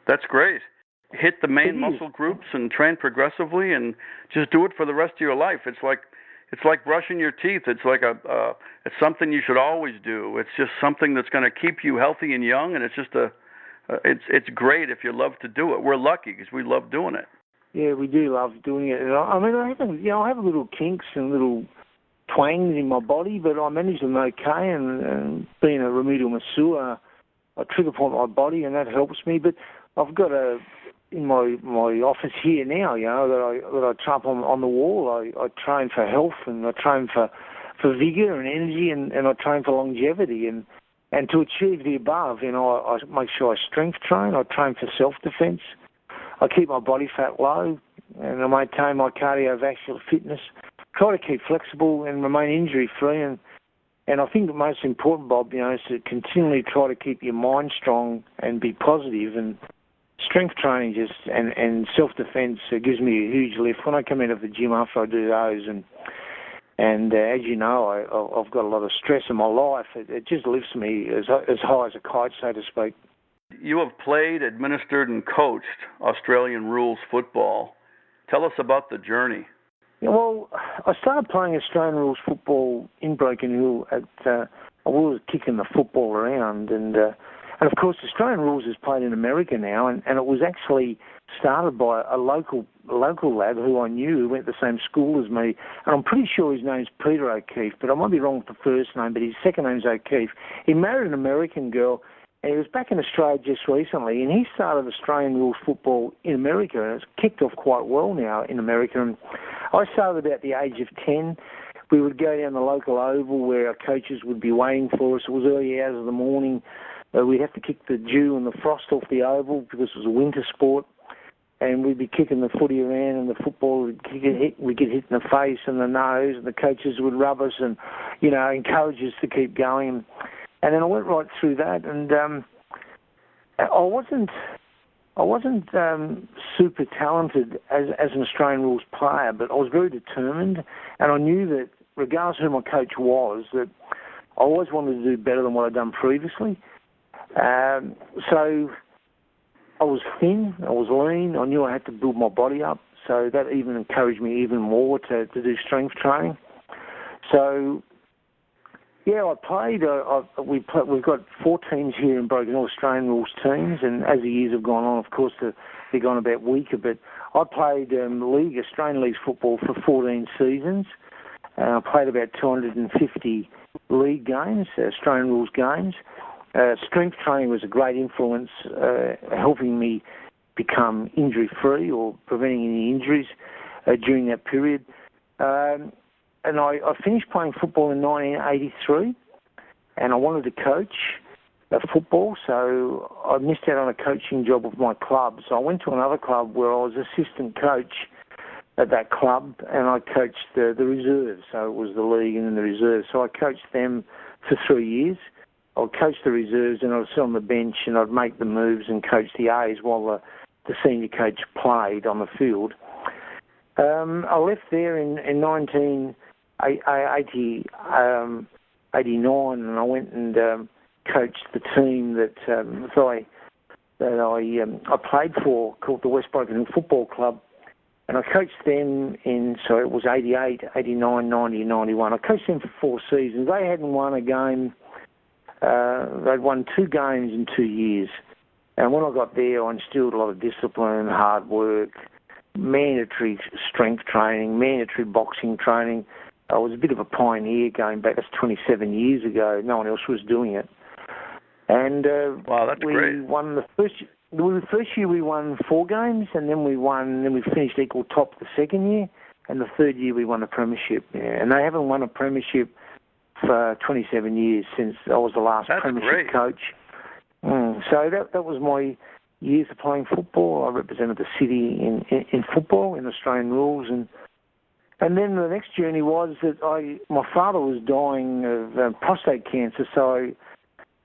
That's great. Hit the main muscle groups and train progressively, and just do it for the rest of your life. It's like brushing your teeth. It's like it's something you should always do. It's just something that's going to keep you healthy and young, and it's just it's great if you love to do it. We're lucky because we love doing it. Yeah, we do love doing it. And I have little kinks and little twangs in my body, but I manage them okay. And being a remedial masseur, I trigger point my body, and that helps me. But I've got in my office here now, you know, that I trump on the wall. I train for health, and I train for vigour and energy, and I train for longevity. And to achieve the above, you know, I make sure I strength train. I train for self-defence. I keep my body fat low, and I maintain my cardiovascular fitness. Try to keep flexible and remain injury-free. And I think the most important, Bob, you know, is to continually try to keep your mind strong and be positive. And strength training and self-defence gives me a huge lift. When I come out of the gym after I do those, and as you know, I've got a lot of stress in my life. It just lifts me as high as a kite, so to speak. You have played, administered, and coached Australian rules football. Tell us about the journey. Yeah, well, I started playing Australian rules football in Broken Hill. I was kicking the football around, and of course Australian rules is played in America now, and it was actually started by a local lad who I knew, who went to the same school as me, and I'm pretty sure his name's Peter O'Keefe, but I might be wrong with the first name, but his second name's O'Keefe. He married an American girl, and he was back in Australia just recently, and he started Australian rules football in America, and it's kicked off quite well now in America. And I started about the age of 10. We would go down the local oval where our coaches would be waiting for us. It was early hours of the morning. We'd have to kick the dew and the frost off the oval because it was a winter sport. And we'd be kicking the footy around, and the football would get hit in the face and the nose, and the coaches would rub us and, you know, encourage us to keep going. And then I went right through that, and I wasn't super talented as an Australian rules player, but I was very determined, and I knew that regardless of who my coach was, that I always wanted to do better than what I'd done previously. So I was thin, I was lean, I knew I had to build my body up, so that even encouraged me even more to do strength training. So yeah, I played. We've got 4 teams here in Broken Hill, Australian rules teams, and as the years have gone on, of course, they've gone about weaker. But I played Australian League football for 14 seasons. I played about 250 league games, Australian rules games. Strength training was a great influence, helping me become injury-free or preventing any injuries during that period. And I finished playing football in 1983, and I wanted to coach football, so I missed out on a coaching job with my club. So I went to another club where I was assistant coach at that club, and I coached the reserves. So it was the league and then the reserves. So I coached them for 3 years. I would coach the reserves, and I would sit on the bench, and I'd make the moves and coach the A's while the senior coach played on the field. I left there in 1989, and I went and coached the team that I played for, called the West Broken Hill Football Club, and I coached them so it was 88, 89, 90, 91. I coached them for 4 seasons. They hadn't won a game. They'd won 2 games in 2 years. And when I got there, I instilled a lot of discipline, hard work, mandatory strength training, mandatory boxing training. I was a bit of a pioneer going back. That's 27 years ago. No one else was doing it. And wow, that's great. Won the first year we won 4 games, and then we finished equal top the second year, and the third year we won a premiership. Yeah. And they haven't won a premiership for 27 years since I was the last premiership coach. So that was my years of playing football. I represented the city in football, in Australian rules, and then the next journey was that my father was dying of prostate cancer, so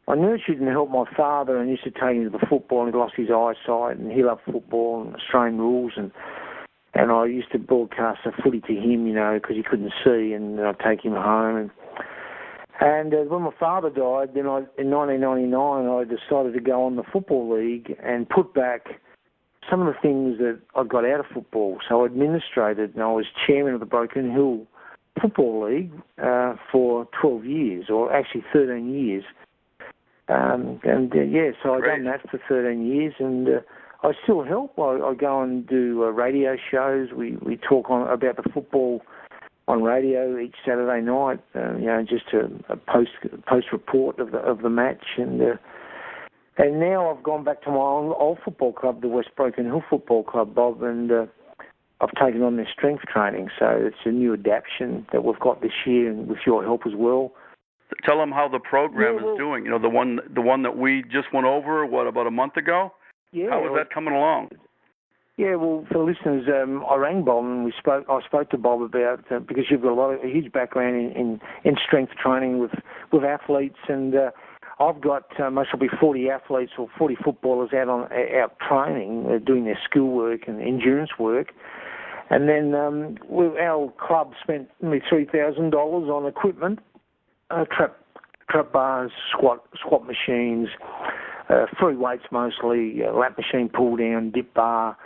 I nurtured and helped my father and used to take him to the football, and he lost his eyesight, and he loved football and Australian rules, and I used to broadcast the footy to him, you know, because he couldn't see, and I'd take him home. And when my father died, then in 1999, I decided to go on the Football League and put back some of the things that I got out of football. So I administrated, and I was chairman of the Broken Hill Football League for 12 years, or actually 13 years. So I've done that for 13 years, and I still help. I go and do radio shows. We talk about the football on radio each Saturday night, just a post report of the match, and And now I've gone back to my old football club, the West Broken Hill Football Club, Bob, and I've taken on their strength training. So it's a new adaptation that we've got this year, and with your help as well. Tell them how the program is doing. You know, the one that we just went over, about a month ago? Yeah. How is that coming along? Yeah, well, for the listeners, I rang Bob and I spoke to Bob about, because you've got a huge background in strength training with athletes, and I've got most will be 40 athletes or 40 footballers out training, doing their schoolwork and endurance work. And then our club spent nearly $3,000 on equipment, trap bars, squat machines, free weights mostly, lap machine, pull down, dip bar,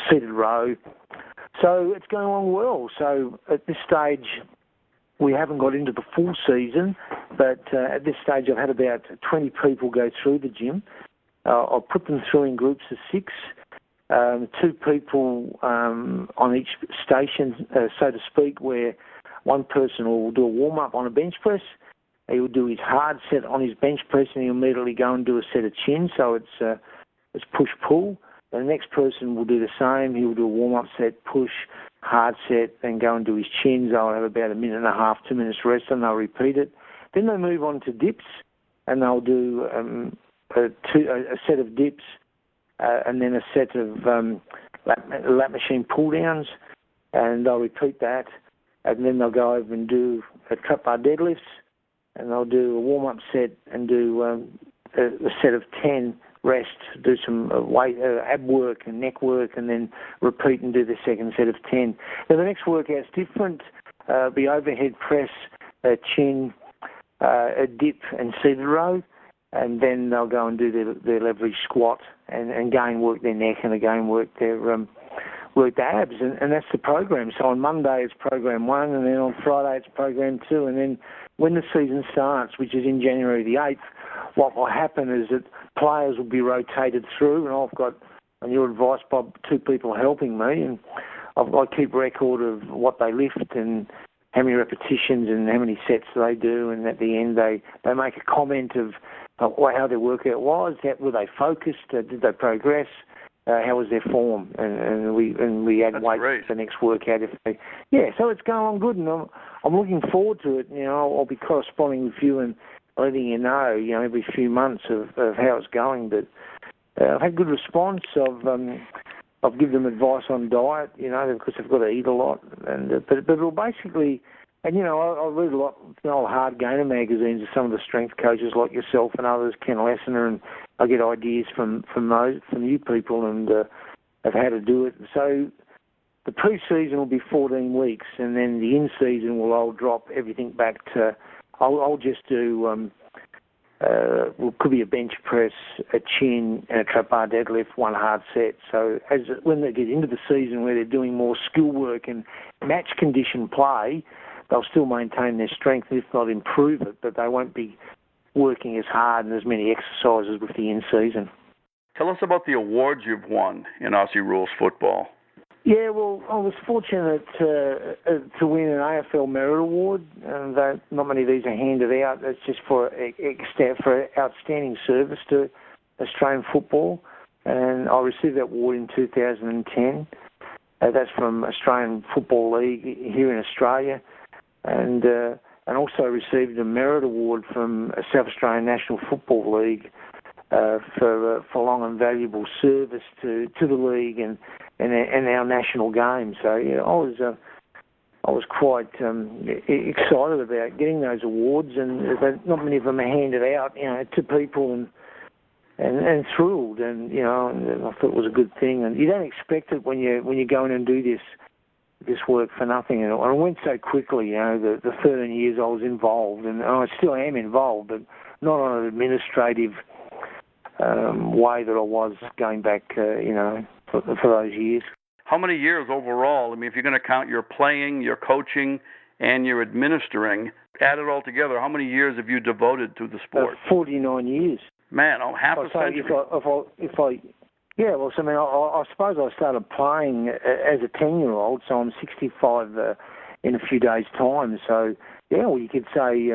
seated row. So it's going along well. So at this stage, we haven't got into the full season, but at this stage I've had about 20 people go through the gym. I'll put them through in groups of 6, 2 people on each station, so to speak, where one person will do a warm-up on a bench press. He will do his hard set on his bench press, and he'll immediately go and do a set of chin, so it's push-pull. The next person will do the same. He will do a warm-up set, push, hard set, then go and do his chins. They'll have about a minute and a half, 2 minutes rest, and they'll repeat it. Then they move on to dips, and they'll do a set of dips, and then a set of lap machine pull-downs, and they'll repeat that. And then they'll go over and do trap bar deadlifts, and they'll do a warm-up set and do a set of 10 rest, do some ab work and neck work, and then repeat and do the second set of 10. Now the next workout's different. Be overhead press, chin, a dip and seated row, and then they'll go and do their leverage squat and again work their neck and again work their abs, and that's the program. So on Monday it's program 1, and then on Friday it's program 2, and then when the season starts, which is in January the 8th, what will happen is that players will be rotated through, and I've got, on your advice, Bob, 2 people helping me, and I keep record of what they lift and how many repetitions and how many sets they do, and at the end they make a comment of how their workout was, were they focused, did they progress, how was their form, and we add weight to the next workout. So it's going on good, and I'm looking forward to it. You know, I'll be corresponding with you and letting you know, every few months of how it's going. But I've had good response. I've given them advice on diet, because they've got to eat a lot, but it'll basically. And, I read a lot of hardgainer-magazines of some of the strength coaches like yourself and others, Ken Lessner, and I get ideas from you people and of how to do it. So the pre-season will be 14 weeks, and then the in-season I'll drop everything back to, I'll just do, could be a bench press, a chin, and a trap bar deadlift, one hard set. So when they get into the season where they're doing more skill work and match condition play, they'll still maintain their strength, if not improve it, but they won't be working as hard and as many exercises with the in-season. Tell us about the awards you've won in Aussie Rules football. Yeah, well, I was fortunate to win an AFL Merit Award, and not many of these are handed out. It's just for outstanding service to Australian football, and I received that award in 2010. That's from Australian Football League here in Australia. And also received a merit award from South Australian National Football League for long and valuable service to the league and our national game. So I was quite excited about getting those awards, and not many of them are handed out, to people, and thrilled, and I thought it was a good thing. And you don't expect it when you go in and do this work for nothing, and it went so quickly. The 13 years I was involved, and I still am involved, but not on an administrative way that I was going back, for those years. How many years overall? I mean, if you're going to count your playing, your coaching, and your administering, add it all together, how many years have you devoted to the sport? 49 years. Man, half a century. I suppose I started playing as a 10-year-old, so I'm 65 in a few days' time. So, you could say,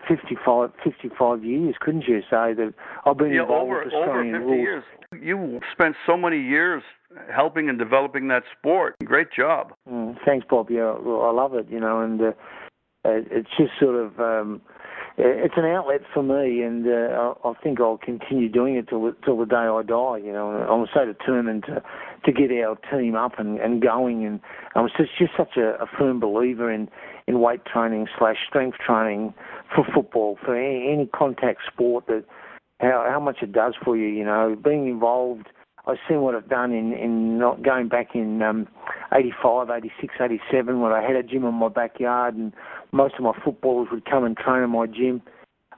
55 years, couldn't you say that I've been involved with Australian over 50 rules? years. You spent so many years helping and developing that sport. Great job. Thanks, Bob. Yeah, well, I love it, and it's just sort of it's an outlet for me, and I think I'll continue doing it till the day I die. I'm so determined to get our team up and going, and I'm just such a firm believer in weight training / strength training for football, for any contact sport, that how much it does for you. Being involved, I've seen what I've done in not going back in 85, 86, 87, when I had a gym in my backyard, and most of my footballers would come and train in my gym.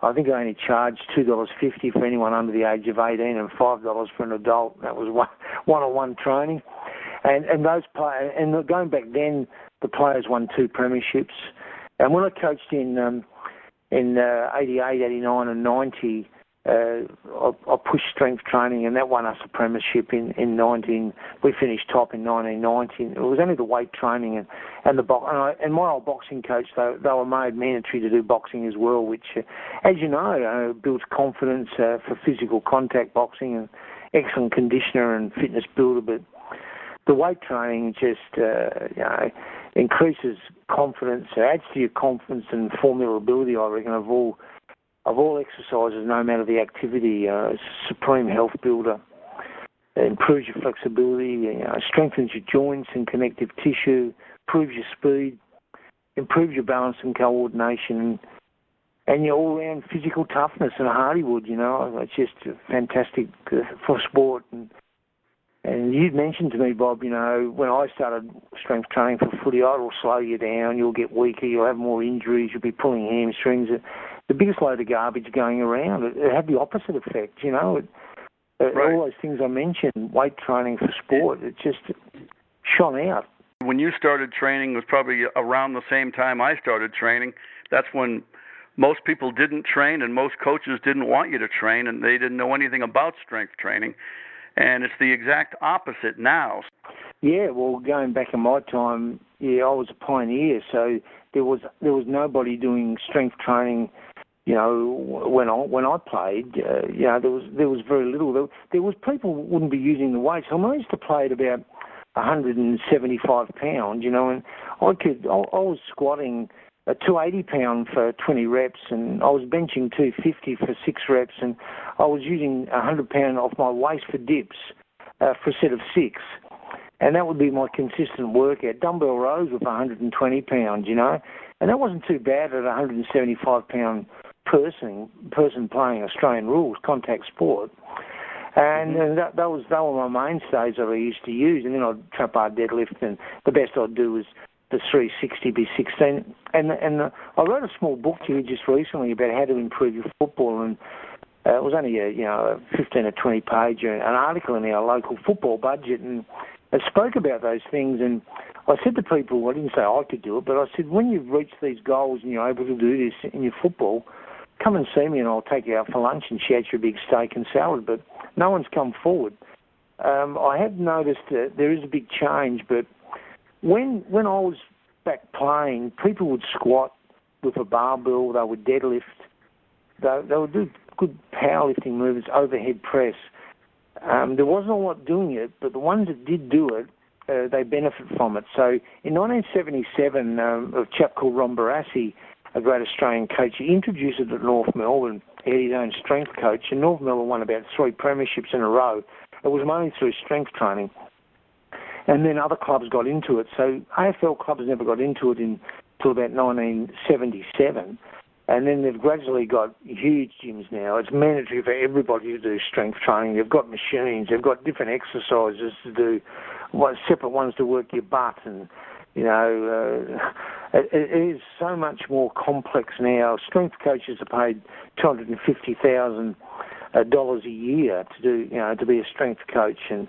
I think I only charged $2.50 for anyone under the age of 18 and $5 for an adult. That was one-on-one training. And those players, and going back then, the players won 2 premierships. And when I coached in 88, 89 and 90, I pushed strength training, and that won us a premiership in 19. We finished top in 1990. It was only the weight training and the box. And my old boxing coach, they were made mandatory to do boxing as well, which, as you know, builds confidence for physical contact boxing, and excellent conditioner and fitness builder. But the weight training just increases confidence, adds to your confidence and formulability, I reckon, of all exercises, no matter the activity. It's a supreme health builder. It improves your flexibility, strengthens your joints and connective tissue, improves your speed, improves your balance and coordination, and your all-round physical toughness and hardihood. It's just fantastic for sport. And you mentioned to me, Bob, when I started strength training for footy, it'll slow you down, you'll get weaker, you'll have more injuries, you'll be pulling hamstrings. The biggest load of garbage going around. It had the opposite effect, Right. All those things I mentioned, weight training for sport, it just shone out. When you started training was probably around the same time I started training. That's when most people didn't train, and most coaches didn't want you to train, and they didn't know anything about strength training. And it's the exact opposite now. Yeah, well, going back in my time, I was a pioneer, so there was nobody doing strength training. When I played, there was very little. There was people who wouldn't be using the weights. I used to play at about 175 pounds, and I was squatting 280 pound for 20 reps, and I was benching 250 for 6 reps, and I was using 100 pound off my waist for dips for a set of 6, and that would be my consistent workout. Dumbbell rows with 120 pounds, and that wasn't too bad at a 175 pound person playing Australian rules, contact sport. And they were my mainstays that I used to use, and then I'd trap bar deadlift, and the best I'd do was the 360 be 16. And I wrote a small book to you just recently about how to improve your football, and it was only a 15 or 20 page an article in our local football budget, and it spoke about those things. And I said to people, I didn't say I could do it, but I said, when you've reached these goals and you're able to do this in your football, come and see me and I'll take you out for lunch and shout you a big steak and salad. But no one's come forward. I have noticed that there is a big change, but when I was back playing, people would squat with a barbell, they would deadlift, they would do good powerlifting movements, overhead press. There wasn't a lot doing it, but the ones that did do it, they benefit from it. So in 1977, a chap called Ron Barassi, a great Australian coach, he introduced it at North Melbourne. He had his own strength coach, and North Melbourne won about 3 premierships in a row. It was mainly through strength training. And then other clubs got into it. So AFL clubs never got into it until about 1977. And then they've gradually got huge gyms now. It's mandatory for everybody to do strength training. They've got machines. They've got different exercises to do, separate ones to work your butt. And, it is so much more complex now. Strength coaches are paid $250,000 a year to do, to be a strength coach. And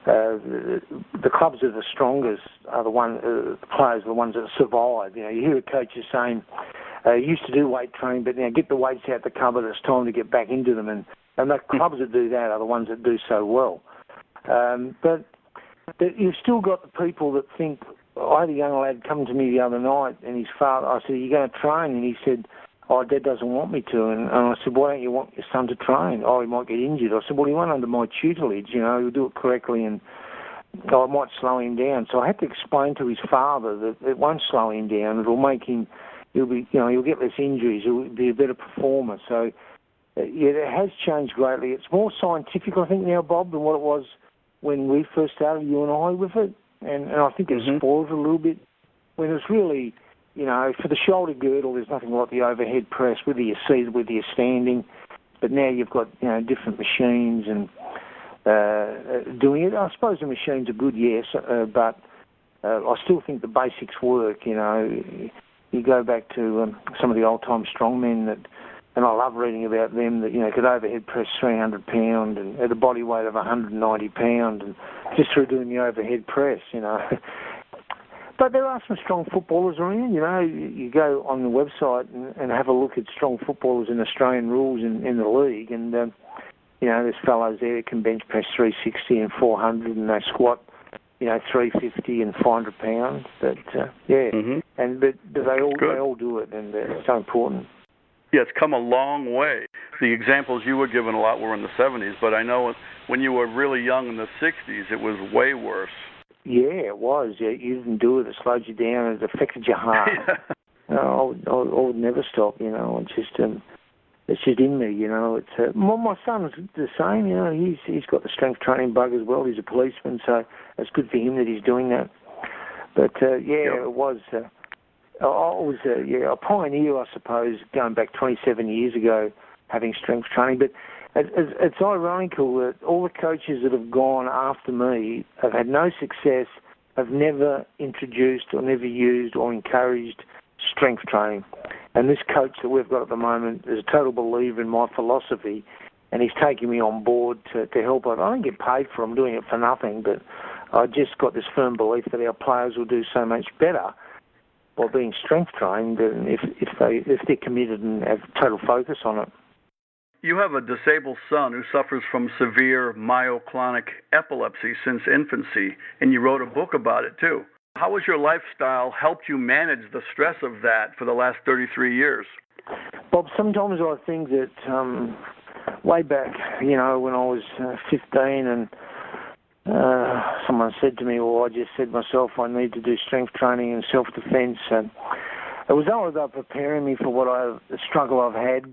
the clubs that are the strongest are the players are the ones that survive. You hear a coaches saying, used to do weight training, but now get the weights out the cupboard, it's time to get back into them. And the clubs that do that are the ones that do so well. But you've still got the people that think. I had a young lad come to me the other night, and his father, I said, "Are you going to train?" And he said, "Oh, Dad doesn't want me to." And I said, "Why don't you want your son to train?" "Oh, he might get injured." I said, "Well, he won't under my tutelage, he'll do it correctly, and I might slow him down." So I had to explain to his father that it won't slow him down. It'll make him, he'll get less injuries. He'll be a better performer. So, it has changed greatly. It's more scientific, I think, now, Bob, than what it was when we first started, you and I, with it. And I think it spoils it a little bit. When it's really, for the shoulder girdle, there's nothing like the overhead press, whether you're seated, whether you're standing. But now you've got, different machines and doing it. I suppose the machines are good, yes, but I still think the basics work. You go back to some of the old-time strongmen and I love reading about them that, could overhead press 300 pound and at a body weight of 190 pound, and just through doing the overhead press, But there are some strong footballers around, You go on the website and have a look at strong footballers in Australian rules in the league, and, there's fellows there that can bench press 360 and 400, and they squat, 350 and 400 pounds. But, but they all do it, and it's so important. Yeah, it's come a long way. The examples you were given a lot were in the 70s, but I know when you were really young in the 60s, it was way worse. Yeah, it was. You didn't do it. It slowed you down. It affected your heart. I would never stop, It's just in me, It's my son's the same, He's got the strength training bug as well. He's a policeman, so it's good for him that he's doing that. But, it was... I was a pioneer, I suppose, going back 27 years ago, having strength training. But it's ironical that all the coaches that have gone after me have had no success, have never introduced or never used or encouraged strength training. And this coach that we've got at the moment is a total believer in my philosophy, and he's taking me on board to help out. I don't get paid for it. I'm doing it for nothing, but I just got this firm belief that our players will do so much better by being strength trained, and if they're committed and have total focus on it. You have a disabled son who suffers from severe myoclonic epilepsy since infancy, and you wrote a book about it too. How has your lifestyle helped you manage the stress of that for the last 33 years? Bob, sometimes I think that way back, when I was 15 and someone said to me, I just said myself, I need to do strength training and self-defense. And it was always about preparing me for the struggle I've had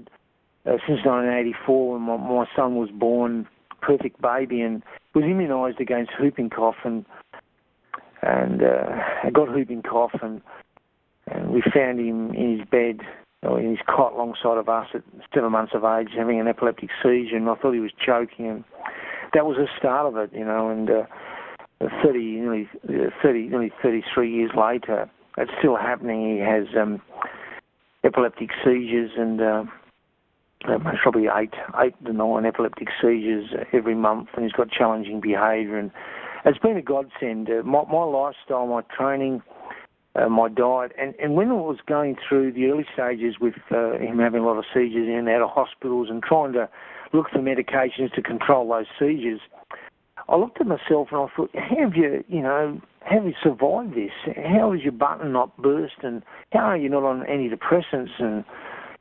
since 1984 when my son was born, perfect baby, and was immunised against whooping cough. And I got whooping cough, and we found him in his bed, in his cot alongside of us at 7 months of age, having an epileptic seizure, and I thought he was choking. And that was the start of it, and nearly 33 years later, it's still happening. He has epileptic seizures, and probably 8 to 9 epileptic seizures every month, and he's got challenging behaviour, and it's been a godsend. My lifestyle, my training, my diet, and when it was going through the early stages with him having a lot of seizures in and out of hospitals and trying to look for medications to control those seizures, I looked at myself and I thought, how have you survived this? How has your button not burst, and how are you not on antidepressants, and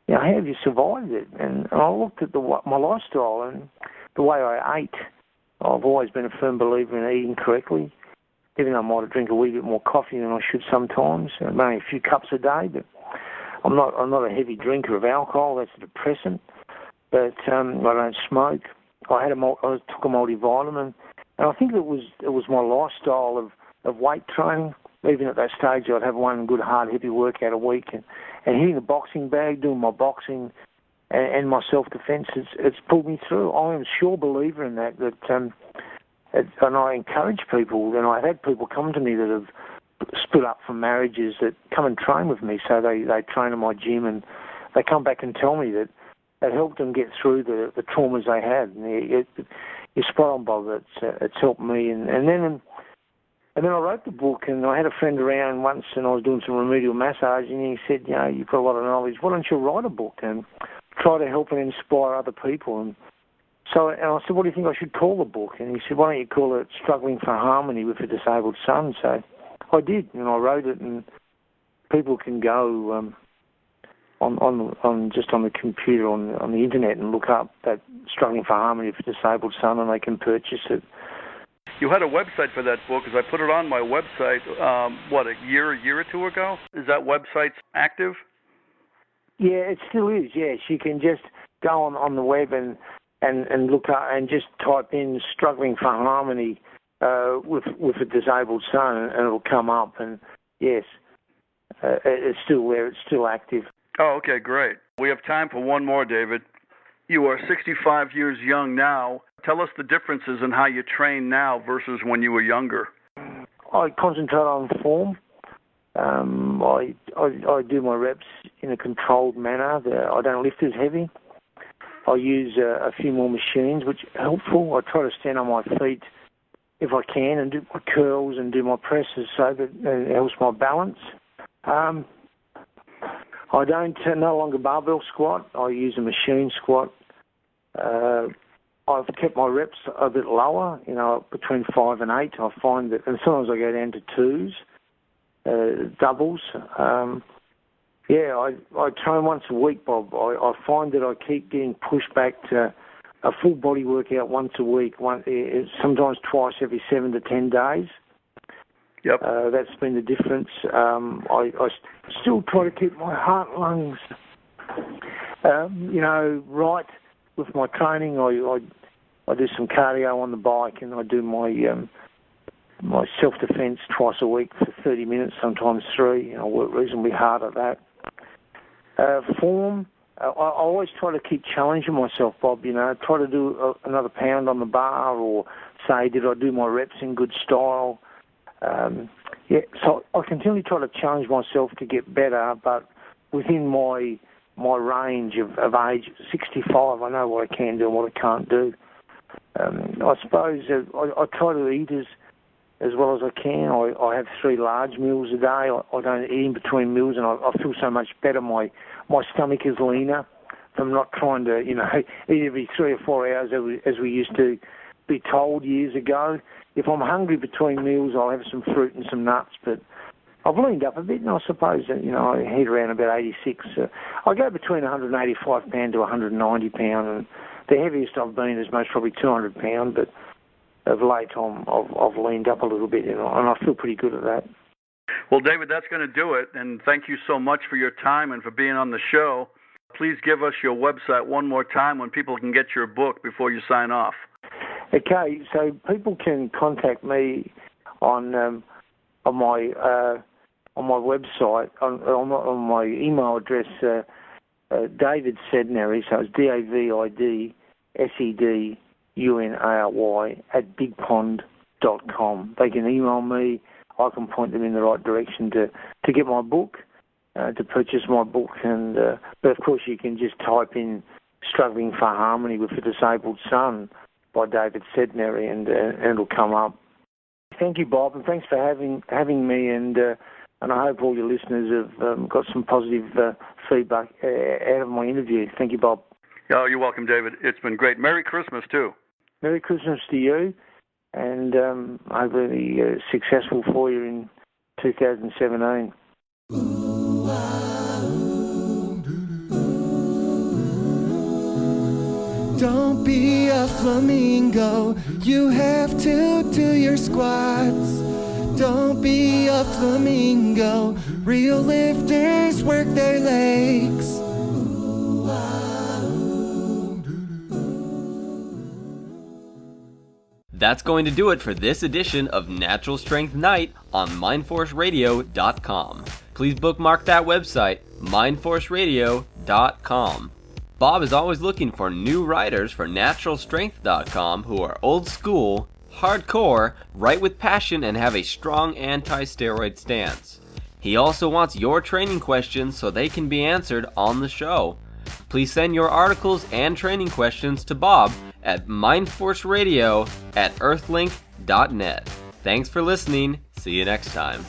how have you survived it? And I looked at my lifestyle and the way I ate. I've always been a firm believer in eating correctly, even though I might drink a wee bit more coffee than I should sometimes, only a few cups a day, but I'm not a heavy drinker of alcohol. That's a depressant. But I don't smoke. I took a multivitamin, and I think it was my lifestyle of weight training. Even at that stage, I'd have one good hard heavy workout a week, and hitting the boxing bag, doing my boxing, and my self-defense. It's pulled me through. I am a sure believer in that. And I encourage people, and I've had people come to me that have split up from marriages that come and train with me. So they train in my gym, and they come back and tell me that it helped them get through the traumas they had. And you're spot on, Bob. It's helped me. And then I wrote the book, and I had a friend around once, and I was doing some remedial massage, and he said, you've got a lot of knowledge. Why don't you write a book and try to help and inspire other people? And I said, what do you think I should call the book? And he said, why don't you call it Struggling for Harmony with a Disabled Son? So I did, and I wrote it, and people can go on just on the computer on the internet and look up that Struggling for Harmony for Disabled Son, and they can purchase it. You had a website for that book, because I put it on my website, a year or two ago? Is that website active? Yeah, it still is, yes. You can just go on the web and look up and just type in Struggling for Harmony with a disabled son, and it'll come up, and yes, it's still there, it's still active. Oh, okay, great. We have time for one more, David. You are 65 years young now. Tell us the differences in how you train now versus when you were younger. I concentrate on form. I do my reps in a controlled manner. I don't lift as heavy. I use a few more machines, which are helpful. I try to stand on my feet if I can and do my curls and do my presses so that it helps my balance. I don't no longer barbell squat. I use a machine squat. I've kept my reps a bit lower, between 5 and 8. I find that, and sometimes I go down to 2s, doubles. I train once a week, Bob. I find that I keep getting pushed back to a full body workout once a week, sometimes twice every 7 to 10 days. Yep. That's been the difference. I still try to keep my heart and lungs, right with my training. I do some cardio on the bike, and I do my self-defense twice a week for 30 minutes, sometimes 3. I work reasonably hard at that. Form, I always try to keep challenging myself, Bob. Try to do another pound on the bar, or say, did I do my reps in good style? So I continually try to challenge myself to get better, but within my range of age, 65, I know what I can do and what I can't do. I suppose I try to eat as well as I can. I have 3 large meals a day. I don't eat in between meals, and I feel so much better. My stomach is leaner from not trying to, eat every 3 or 4 hours as we used to be told years ago. If I'm hungry between meals, I'll have some fruit and some nuts, but I've leaned up a bit, and I suppose that, I hit around about 86. I go between 185 pound to 190 pound, and the heaviest I've been is most probably 200 pound, but of late I've leaned up a little bit, and I feel pretty good at that. Well, David, that's going to do it, and thank you so much for your time and for being on the show. Please give us your website one more time when people can get your book before you sign off. Okay, so people can contact me on my website, on my email address, David Sedunary, so it's DavidSedunary @bigpond.com. They can email me. I can point them in the right direction to get my book, to purchase my book. And but of course you can just type in Struggling for Harmony with a Disabled Son by David Sedunary, and it'll come up. Thank you, Bob, and thanks for having me, and I hope all your listeners have got some positive feedback out of my interview. Thank you, Bob. Oh, you're welcome, David. It's been great. Merry Christmas, too. Merry Christmas to you, and hopefully successful for you in 2017. Don't be a flamingo, you have to do your squats. Don't be a flamingo, real lifters work their legs. That's going to do it for this edition of Natural Strength Night on mindforceradio.com. Please bookmark that website, mindforceradio.com. Bob is always looking for new writers for naturalstrength.com who are old school, hardcore, write with passion, and have a strong anti-steroid stance. He also wants your training questions so they can be answered on the show. Please send your articles and training questions to Bob at mindforceradio@earthlink.net. Thanks for listening. See you next time.